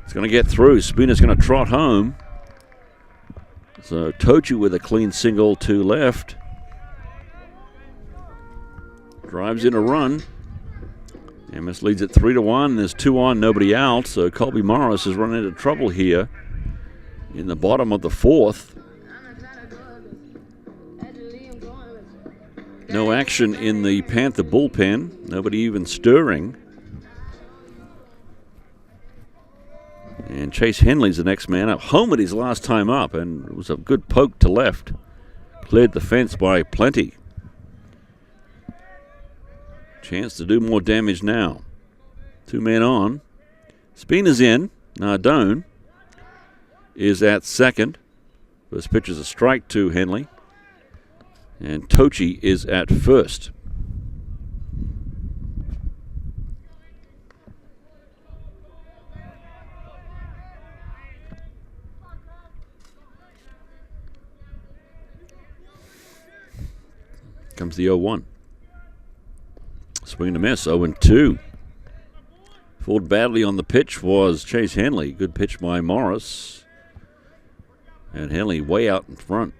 It's going to get through. Spina's going to trot home. So Tochi with a clean single to left. Drives in a run. Amherst leads at 3-1. There's 2 on, nobody out. So Colby Morris has run into trouble here in the bottom of the 4th. No action in the Panther bullpen. Nobody even stirring. And Chase Henley's the next man up. Homered his last time up, and it was a good poke to left. Cleared the fence by plenty. Chance to do more damage now. 2 men on. Spina's in. Nardone is at second. First pitch is a strike to Henley. And Tochi is at first. Comes the 0-1. Swing and a miss, 0-2. Fooled badly on the pitch was Chase Henley. Good pitch by Morris. And Henley way out in front.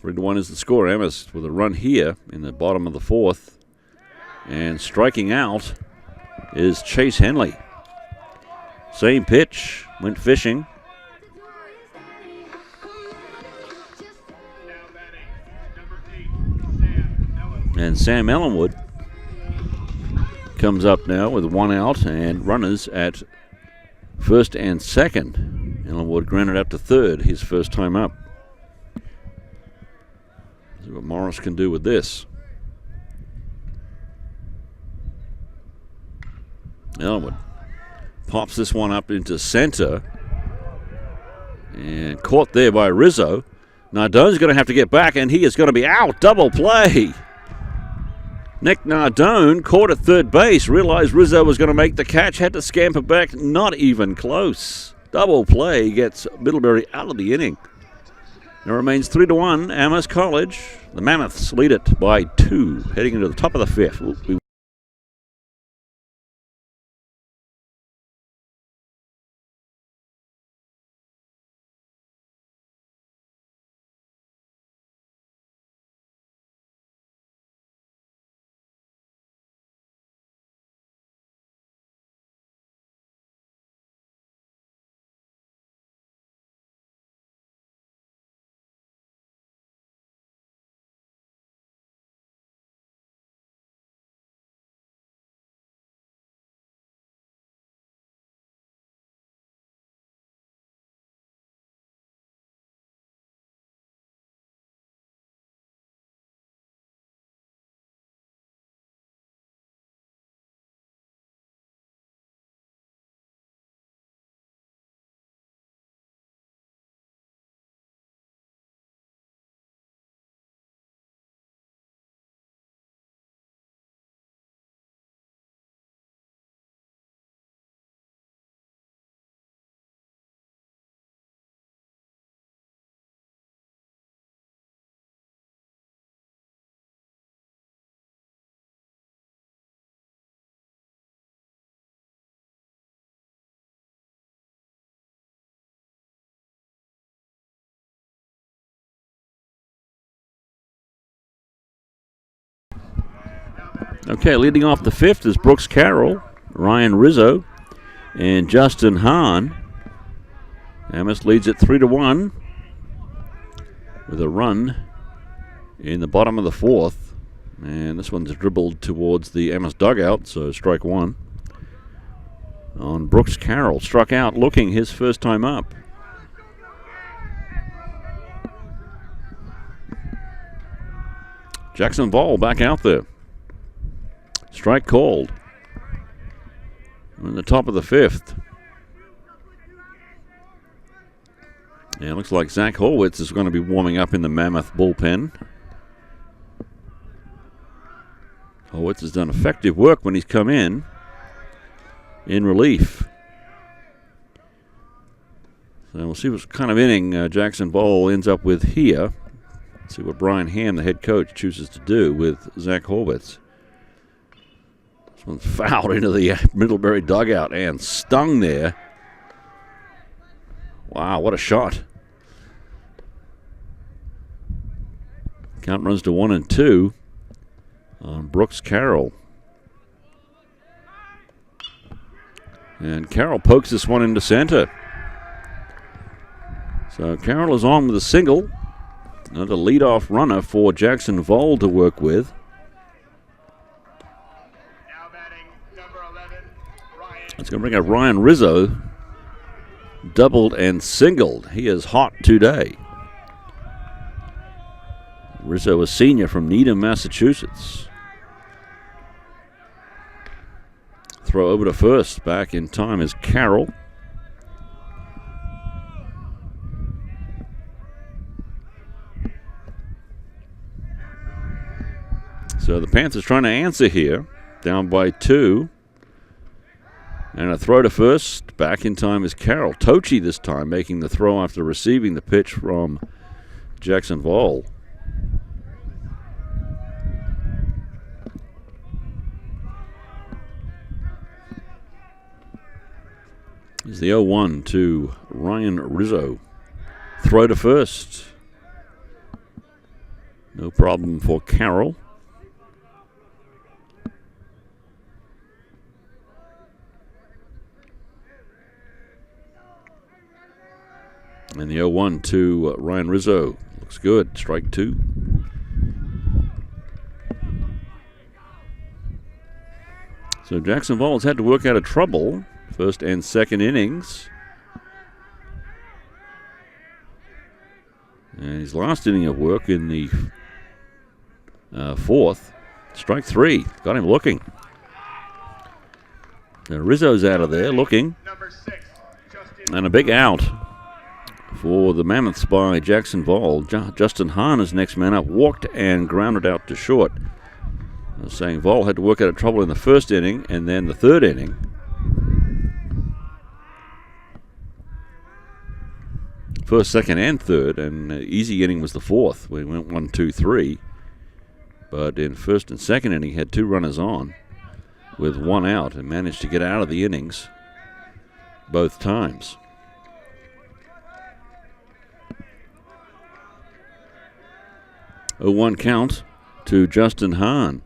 3-1 is the score. Amherst with a run here in the bottom of the 4th. And striking out is Chase Henley. Same pitch, went fishing. And Sam Ellenwood comes up now with 1 out and runners at first and second. Ellenwood grounded out to third, his first time up. See what Morris can do with this. Ellenwood pops this one up into center. And caught there by Rizzo. Nardone's going to have to get back, and he is going to be out. Double play. Nick Nardone caught at third base, realized Rizzo was going to make the catch, had to scamper back, not even close. Double play gets Middlebury out of the inning. It remains 3-1, Amherst College. The Mammoths lead it by 2, heading into the top of the 5th. Okay, leading off the 5th is Brooks Carroll, Ryan Rizzo, and Justin Hahn. Amherst leads at 3-1 with a run in the bottom of the 4th. And this one's dribbled towards the Amherst dugout, so strike 1 on Brooks Carroll. Struck out looking his first time up. Jackson Vol back out there. Strike called. We're in the top of the 5th. Yeah, it looks like Zach Horwitz is going to be warming up in the Mammoth bullpen. Horwitz has done effective work when he's come in relief. So we'll see what kind of inning Jackson Vol ends up with here. See what Brian Ham, the head coach, chooses to do with Zach Horwitz. This one's fouled into the Middlebury dugout and stung there. Wow, what a shot. Count runs to 1 and 2 on Brooks Carroll. And Carroll pokes this one into center. So Carroll is on with a single. Another leadoff runner for Jackson Vol to work with. Now batting number 11, Ryan. It's going to bring up Ryan Rizzo. Doubled and singled. He is hot today. Rizzo, a senior from Needham, Massachusetts. Throw over to first. Back in time is Carroll. So the Panthers trying to answer here. Down by 2. And a throw to first. Back in time is Carroll. Tochi this time making the throw after receiving the pitch from Jackson Vol. Is the 0-1 to Ryan Rizzo. Throw to first. No problem for Carroll. And the 0-1 to Ryan Rizzo. Looks good. Strike 2. So Jackson Vol has had to work out of trouble. First and second innings. And his last inning of work in the 4th. Strike 3. Got him looking. Now Rizzo's out of there looking. Number 6, Justin. And a big out for the Mammoths by Jackson Vol. Justin Hahn is next man up. Walked and grounded out to short. I was saying Vol had to work out of trouble in the first inning and then the 3rd inning. First, second, and third, and easy inning was the 4th. We went 1, 2, 3. But in first and second inning, had 2 runners on with 1 out and managed to get out of the innings both times. A 0-1 count to Justin Hahn.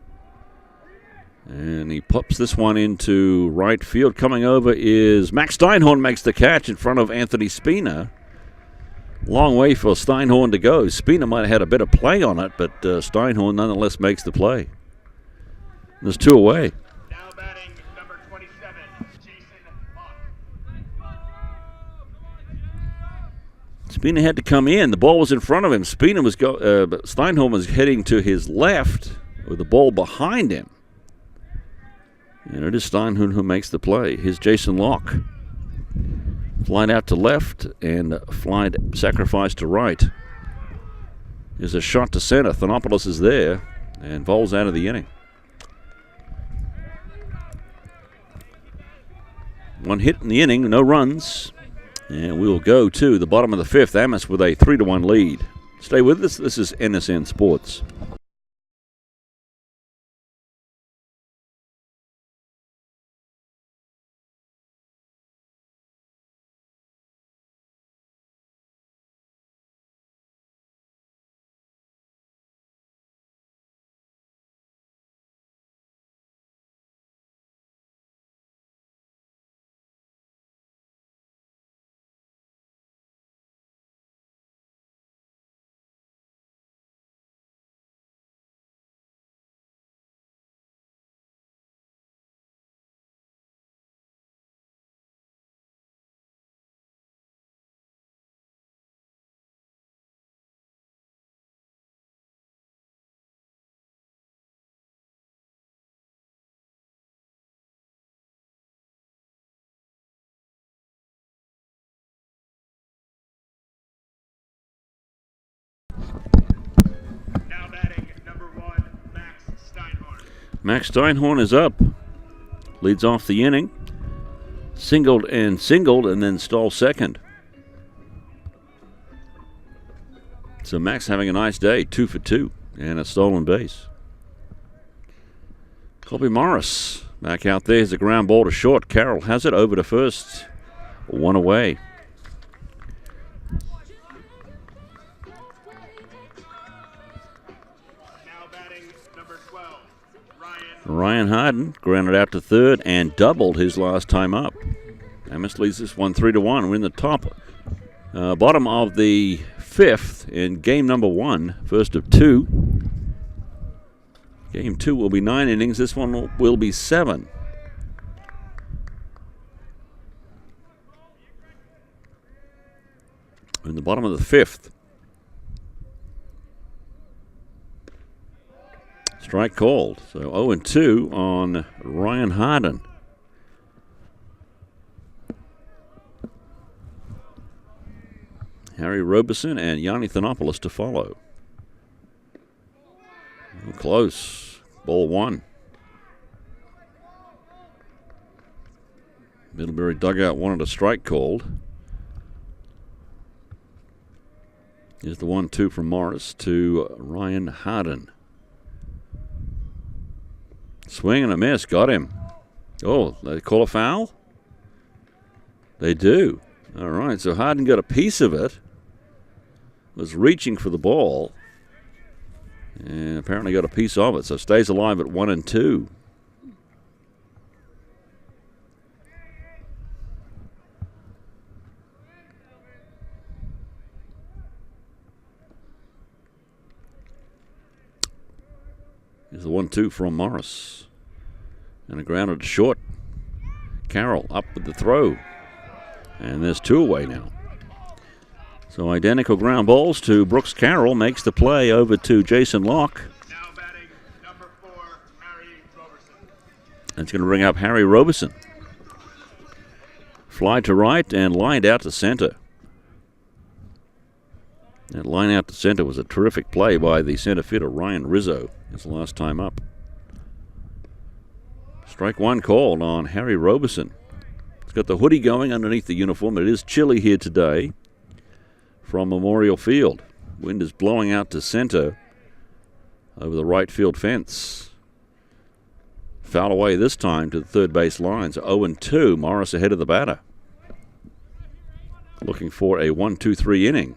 And he pops this one into right field. Coming over is Max Steinhorn, makes the catch in front of Anthony Spina. Long way for Steinhorn to go. Spina might have had a better play on it, but Steinhorn nonetheless makes the play. There's 2 away. Now batting number 27, Jason Hawk. Spina had to come in. The ball was in front of him. But Steinhorn was heading to his left with the ball behind him. And it is Steinhorn who makes the play. Here's Jason Locke. Flied out to left and flied sacrifice to right. There's a shot to center. Thanopoulos is there and Vol's out of the inning. 1 hit in the inning, no runs. And we will go to the bottom of the 5th. Amherst with a 3-1 lead. Stay with us. This is NSN Sports. Max Steinhorn is up. Leads off the inning. Singled, and then stole second. So Max having a nice day, 2 for 2, and a stolen base. Colby Morris back out there. Here's a ground ball to short. Carroll has it over to first. 1 away. Now batting number 12, Ryan Harden grounded out to third and doubled his last time up. Amherst leads this one 3-1. We're in the bottom of the 5th in game number 1, first of 2. Game 2 will be 9 innings. This one will be 7. We're in the bottom of the 5th. Strike called. So 0-2 on Ryan Harden. Harry Roberson and Yanni Thanopoulos to follow. Close. Ball 1. Middlebury dugout wanted a strike called. Here's the 1-2 from Morris to Ryan Harden. Swing and a miss. Got him. Oh, they call a foul? They do. All right, so Harden got a piece of it. Was reaching for the ball. And apparently got a piece of it. So stays alive at 1-2. Here's the 1-2 from Morris. And a grounder to short. Carroll up with the throw. And there's 2 away now. So identical ground balls to Brooks Carroll. Makes the play over to Jason Locke. now batting number 4, Harry Roberson. That's going to bring up Harry Roberson. Fly to right and lined out to center. That line out to center was a terrific play by the center fielder, Ryan Rizzo. His last time up. Strike 1 called on Harry Roberson. He's got the hoodie going underneath the uniform. It is chilly here today from Memorial Field. Wind is blowing out to center over the right field fence. Foul away this time to the third base line. So 0-2. Morris ahead of the batter. Looking for a 1-2-3 inning.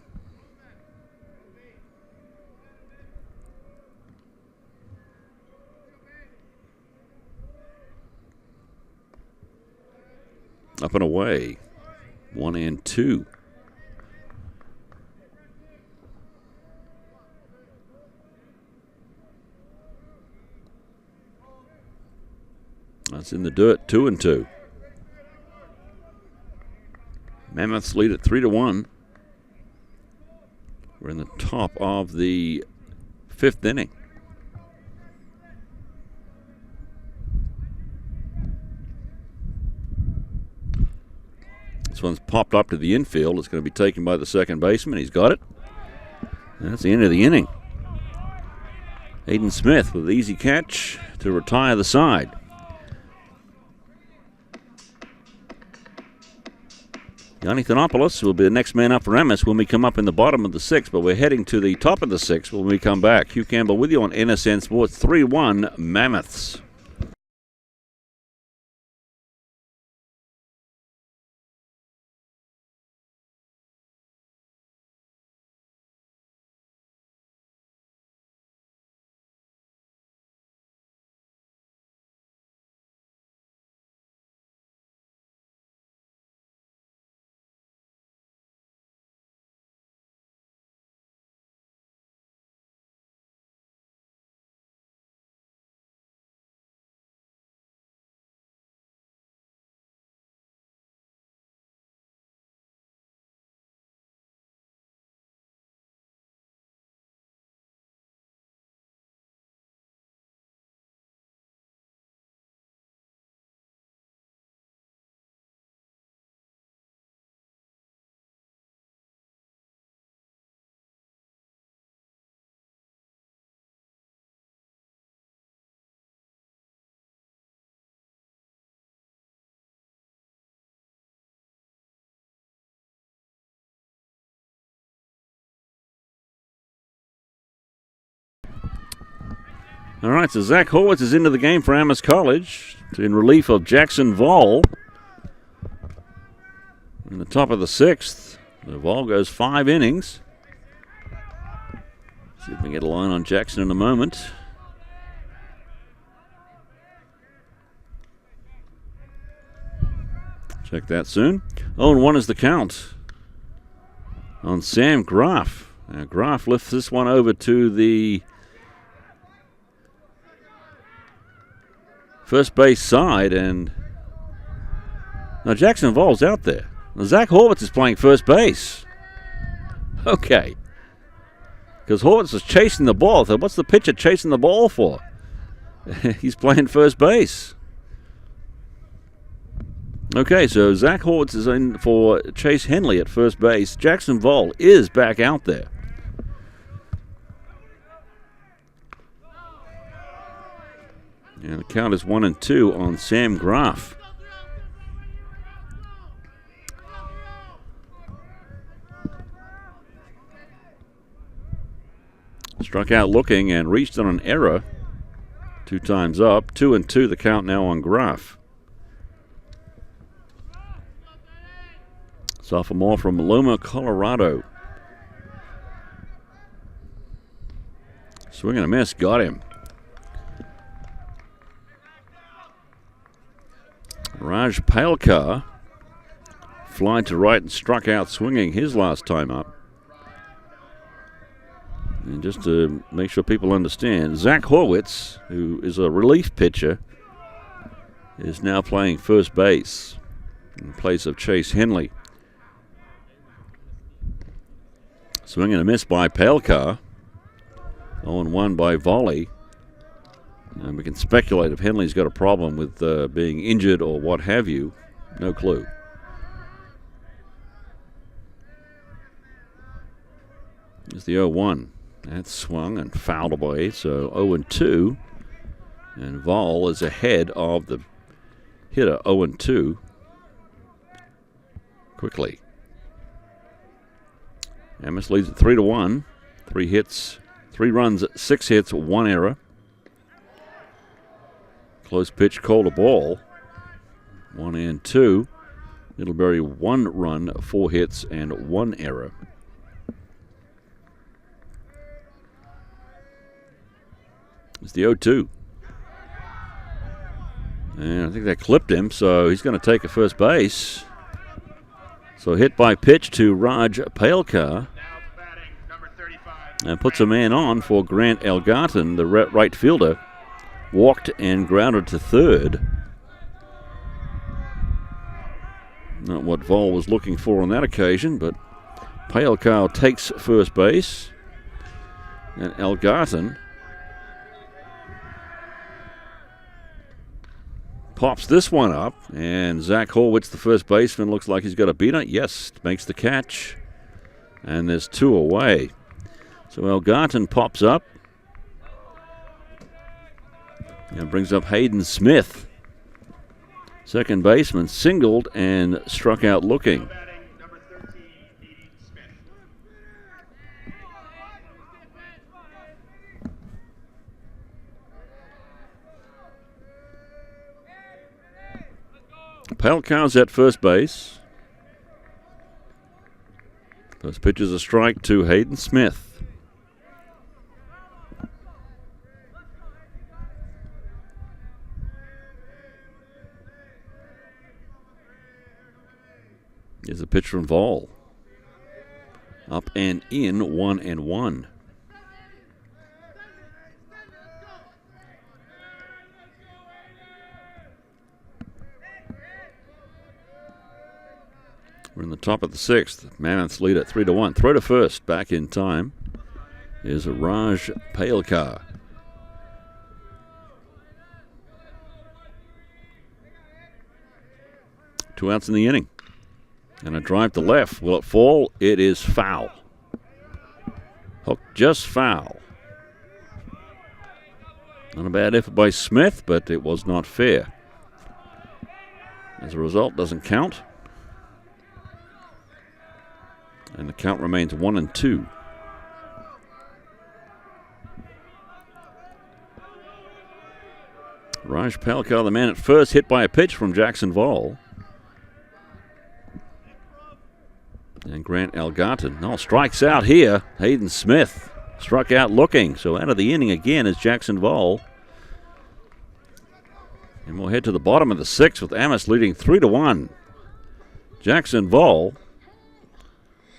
Up and away. 1-2. That's in the dirt. 2-2. Mammoths lead at 3-1. We're in the top of the 5th inning. This one's popped up to the infield. It's going to be taken by the second baseman. He's got it. And that's the end of the inning. Hayden Smith with an easy catch to retire the side. Yanni Thanopoulos will be the next man up for Amherst when we come up in the bottom of the 6th, but we're heading to the top of the 6th when we come back. Hugh Campbell with you on NSN Sports. 3-1 Mammoths. All right, so Zach Horwitz is into the game for Amherst College in relief of Jackson Voll. In the top of the 6th, the Voll goes 5 innings. See if we can get a line on Jackson in a moment. Check that soon. 0-1 is the count on Sam Graff. Now Graff lifts this one over to the first base side, and now Jackson Voll's out there. Now Zach Horwitz is playing first base. Okay. Because Horwitz was chasing the ball. So what's the pitcher chasing the ball for? He's playing first base. Okay, so Zach Horwitz is in for Chase Henley at first base. Jackson Voll is back out there. And the count is 1-2 on Sam Graff. Struck out looking and reached on an error. 2 times up. 2-2 the count now on Graff. Sophomore from Loma, Colorado. Swing and a miss, got him. Raj Palkar flied to right and struck out swinging his last time up. And just to make sure people understand, Zach Horwitz, who is a relief pitcher, is now playing first base in place of Chase Henley. Swing and a miss by Palkar. 0-1 by Volley. And we can speculate if Henley's got a problem with being injured or what have you. No clue. Here's the 0-1. That's swung and fouled away. So 0-2. And Voll is ahead of the hitter, 0-2. Quickly. Amherst leads at 3-1. 3 hits, 3 runs, 6 hits, 1 error. Close pitch, called a ball. 1-2. Middlebury 1 run, 4 hits, and 1 error. It's the 0-2. And I think that clipped him, so he's going to take a first base. So hit by pitch to Raj Palkar. And puts a man on for Grant Elgarten, the right fielder. Walked and grounded to third. Not what Voll was looking for on that occasion, but Palkar takes first base. And Elgarten pops this one up, and Zach Horwitz, the first baseman, looks like he's got a beater. Yes, makes the catch, and there's 2 away. So Elgarten pops up and brings up Hayden Smith. Second baseman singled and struck out looking. Palkar's at first base. First pitch is a strike to Hayden Smith. Here's a pitch from Voll. Up and in, 1-1. We're in the top of the 6th. Mammoths lead at 3-1. Throw to first, back in time, is Raj Palkar. Two outs in the inning. And a drive to left. Will it fall? It is foul. Hook just foul. Not a bad effort by Smith, but it was not fair. As a result, doesn't count. And the count remains 1-2. Raj Palkar, the man at first, hit by a pitch from Jackson Vole. And Grant Algarton strikes out here. Hayden Smith struck out looking. So out of the inning again is Jackson Vole. And we'll head to the bottom of the sixth with Amherst leading 3-1. Jackson Vole,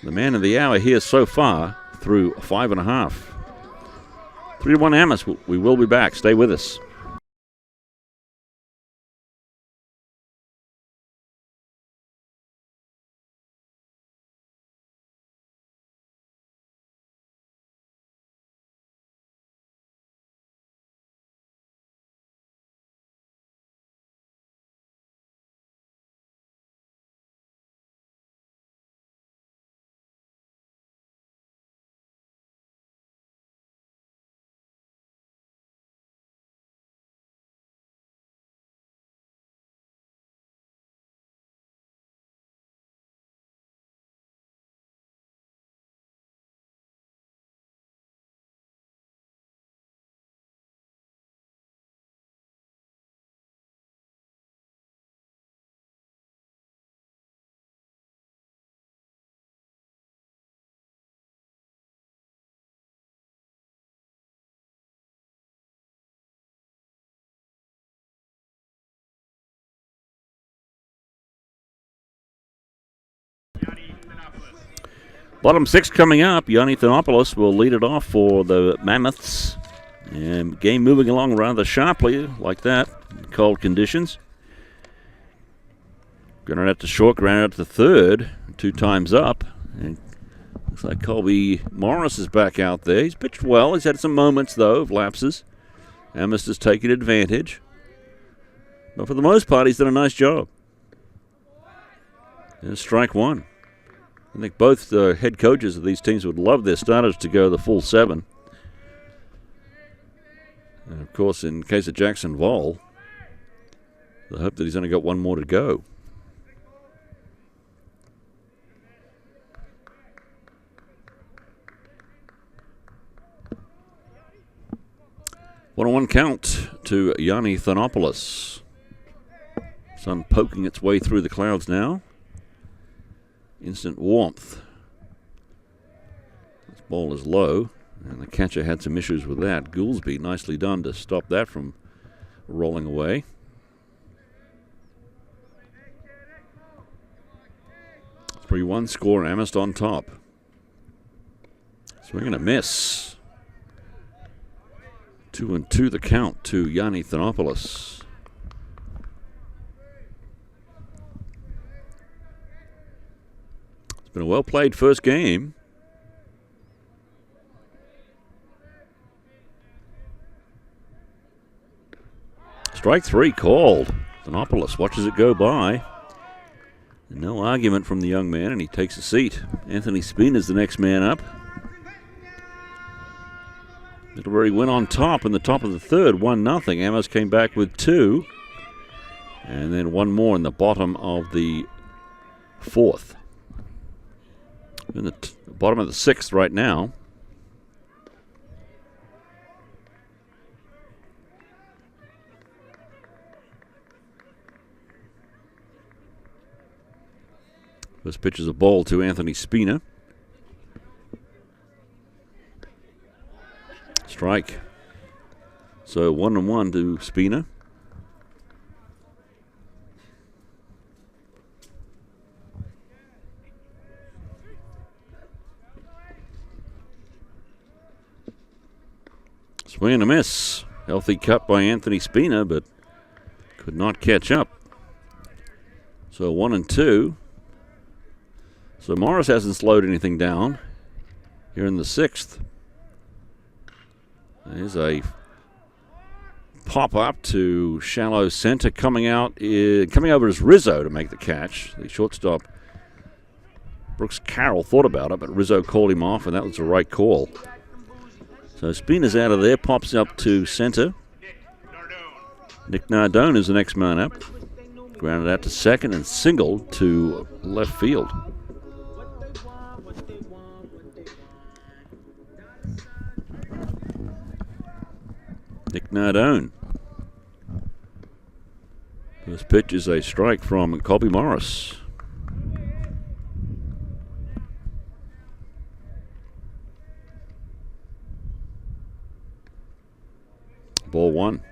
the man of the hour here so far through 5.5. 3-1 Amherst. We will be back. Stay with us. Bottom six coming up. Yanni Thanopoulos will lead it off for the Mammoths. And game moving along rather sharply like that in cold conditions. Grounded out to short, grounded out to third, 2 times up. And looks like Colby Morris is back out there. He's pitched well. He's had some moments, though, of lapses. Amherst has taken advantage. But for the most part, he's done a nice job. And strike one. I think both head coaches of these teams would love their starters to go the full 7. And, of course, in case of Jackson Vole, they hope that he's only got one more to go. One-on-one count to Yanni Thanopoulos. Sun poking its way through the clouds now. Instant warmth. This ball is low, and the catcher had some issues with that. Goolsby, nicely done to stop that from rolling away. It's 3-1 score, Amherst on top. Swing and a miss. 2-2 the count to Yanni Thanopoulos. It's been a well-played first game. Strike 3 called. Thanopoulos watches it go by. No argument from the young man, and he takes a seat. Anthony Spina's the next man up. Middlebury went on top in the top of the third, 1-0. Amherst came back with 2. And then one more in the bottom of the fourth. In the bottom of the sixth right now. First pitch is a ball to Anthony Spina. Strike. So 1-1 to Spina. Swing and a miss. Healthy cut by Anthony Spina, but could not catch up. So 1-2. So Morris hasn't slowed anything down here in the sixth. There's a pop-up to shallow center coming over as Rizzo to make the catch. The shortstop, Brooks Carroll, thought about it, but Rizzo called him off, and that was the right call. So Spina's out of there, pops up to center. Nick Nardone is the next man up. Grounded out to second and singled to left field. Nick Nardone. This pitch is a strike from Colby Morris. Ball one.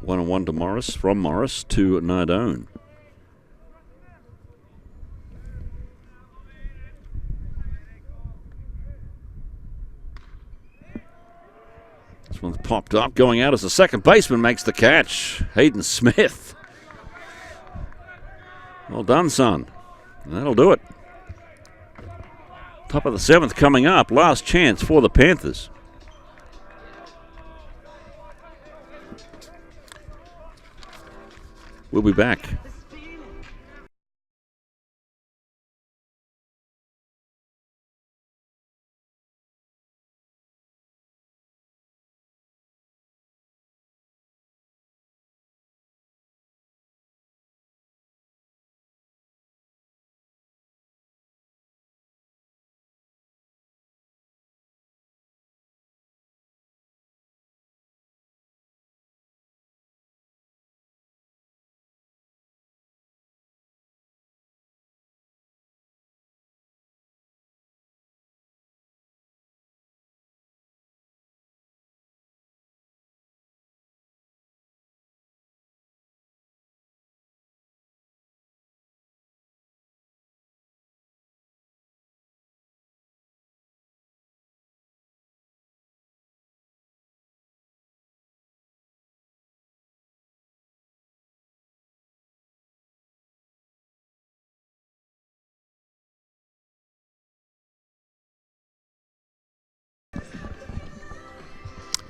1-1 to Morris, from Morris to Nardone. This one's popped up, going out as the second baseman makes the catch. Hayden Smith. Well done, son. That'll do it. Top of the seventh coming up. Last chance for the Panthers. We'll be back.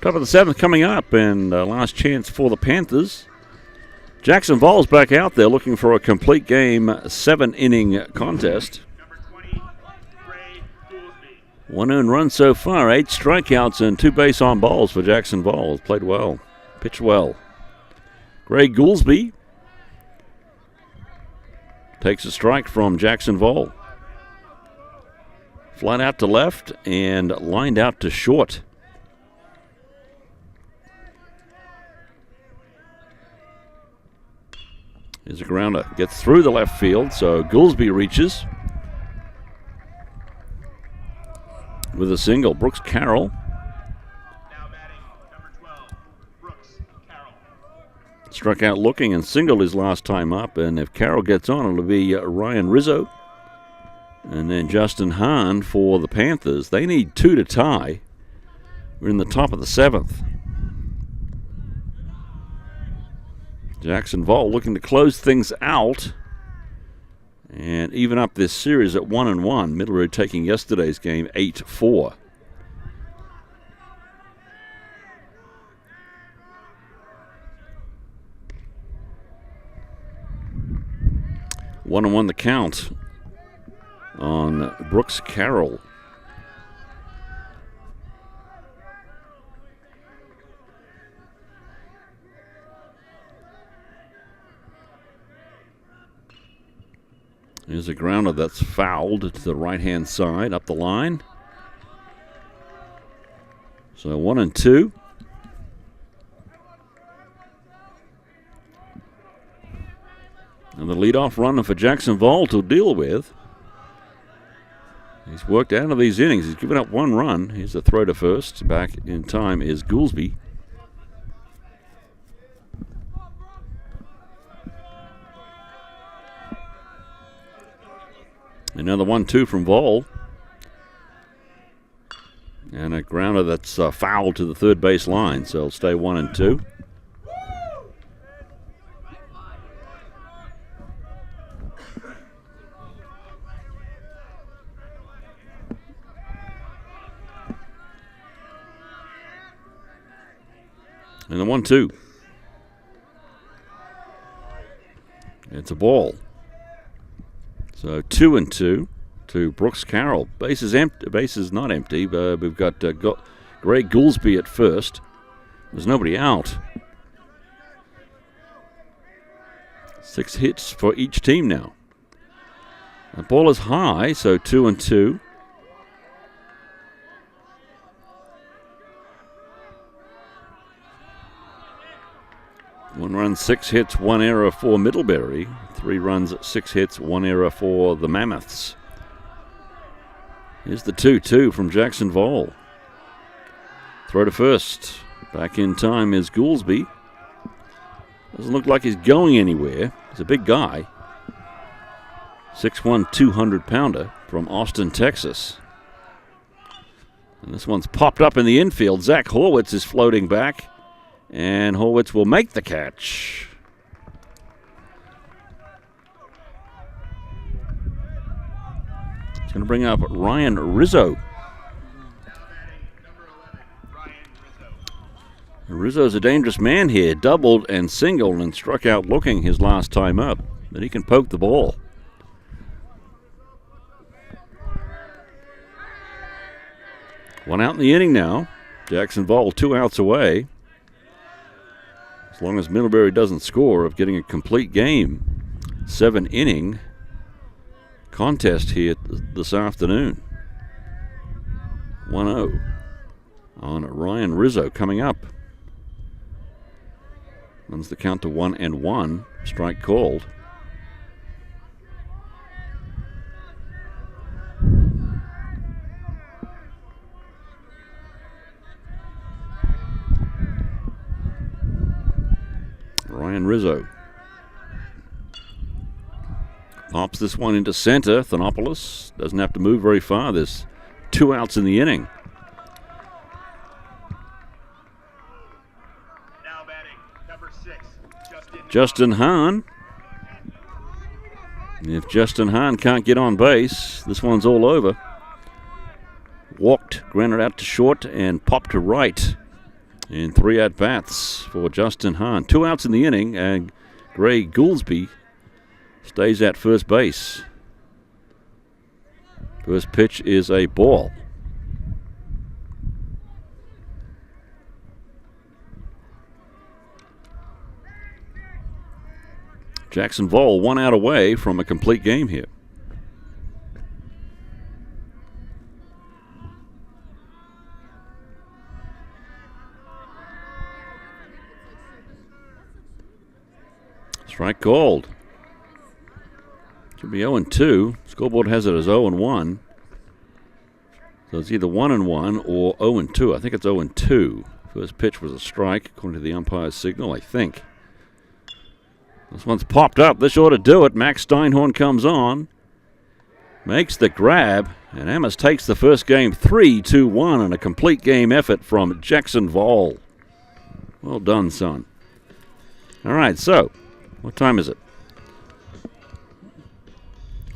Top of the seventh coming up, and last chance for the Panthers. Jackson Vols back out there looking for a complete game, 7-inning contest. Number 20, Ray Goolsby. 1 earned run so far, 8 strikeouts and 2 base on balls for Jackson Vols. Played well, pitched well. Greg Goolsby takes a strike from Jackson Vol. Flat out to left and lined out to short. Here's a grounder. Gets through the left field, so Goolsby reaches with a single. Brooks Carroll. Now batting, number 12, Brooks Carroll. Struck out looking and singled his last time up. And if Carroll gets on, it'll be Ryan Rizzo. And then Justin Hahn for the Panthers. They need 2 to tie. We're in the top of the seventh. Jackson Vol looking to close things out and even up this series at 1-1. Middlebury taking yesterday's game 8-4. One and one the count on Brooks Carroll. Here's a grounder that's fouled to the right-hand side, up the line. So 1-2. And the leadoff runner for Jackson Vol to deal with. He's worked out of these innings. He's given up 1 run. Here's a throw to first. Back in time is Goolsby. Another 1-2 from Vol. And a grounder that's fouled to the third base line, so it'll stay 1-2. And the 1-2. It's a ball. So 2-2 to Brooks Carroll. Base is empty. Base is not empty. We've got Greg Goolsby at first. There's nobody out. 6 hits for each team now. The ball is high, so 2-2. runs, 6 hits, 1 error for Middlebury. 3 runs, 6 hits, 1 error for the Mammoths. Here's the 2-2 from Jackson Vole. Throw to first. Back in time is Goolsby. Doesn't look like he's going anywhere. He's a big guy. 6'1", 200-pounder from Austin, Texas. And this one's popped up in the infield. Zach Horwitz is floating back, and Horwitz will make the catch. It's going to bring up Ryan Rizzo. Rizzo's a dangerous man here. Doubled and singled and struck out looking his last time up. But he can poke the ball. One out in the inning now. Jackson Vole 2 outs away. As long as Middlebury doesn't score, of getting a complete game. 7-inning contest here this afternoon. 1-0 on Ryan Rizzo coming up. Runs the count to 1-1. Strike called. Ryan Rizzo pops this one into center. Thanopoulos doesn't have to move very far. There's 2 outs in the inning. Justin Hahn. If Justin Hahn can't get on base, this one's all over. Walked, grounded out to short, and popped to right. In 3 at-bats for Justin Hahn. 2 outs in the inning, and Gray Goolsby stays at first base. First pitch is a ball. Jackson Vole 1 out away from a complete game here. Strike called. Should be 0-2. Scoreboard has it as 0-1. So it's either 1-1 or 0-2. I think it's 0-2. First pitch was a strike, according to the umpire's signal, I think. This one's popped up. This ought to do it. Max Steinhorn comes on. Makes the grab. And Amherst takes the first game 3-2-1 and a complete game effort from Jackson Vole. Well done, son. All right, so what time is it?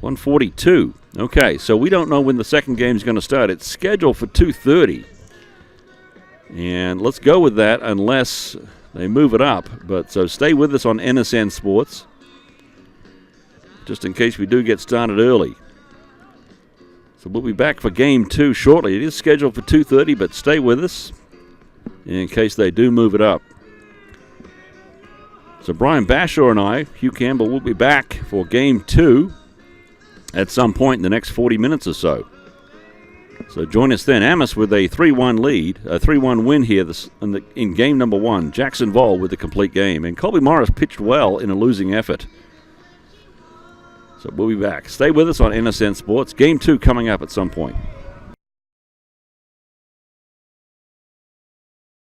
1:42. Okay, so we don't know when the second game is going to start. It's scheduled for 2:30. And let's go with that unless they move it up. But so stay with us on NSN Sports, just in case we do get started early. So we'll be back for Game 2 shortly. It is scheduled for 2:30, but stay with us in case they do move it up. So Brian Bashaw and I, Hugh Campbell, will be back for Game 2 at some point in the next 40 minutes or so. So join us then. Amherst with a 3-1 lead, a 3-1 win here in game number 1. Jackson Vole with the complete game. And Colby Morris pitched well in a losing effort. So we'll be back. Stay with us on NSN Sports. Game 2 coming up at some point.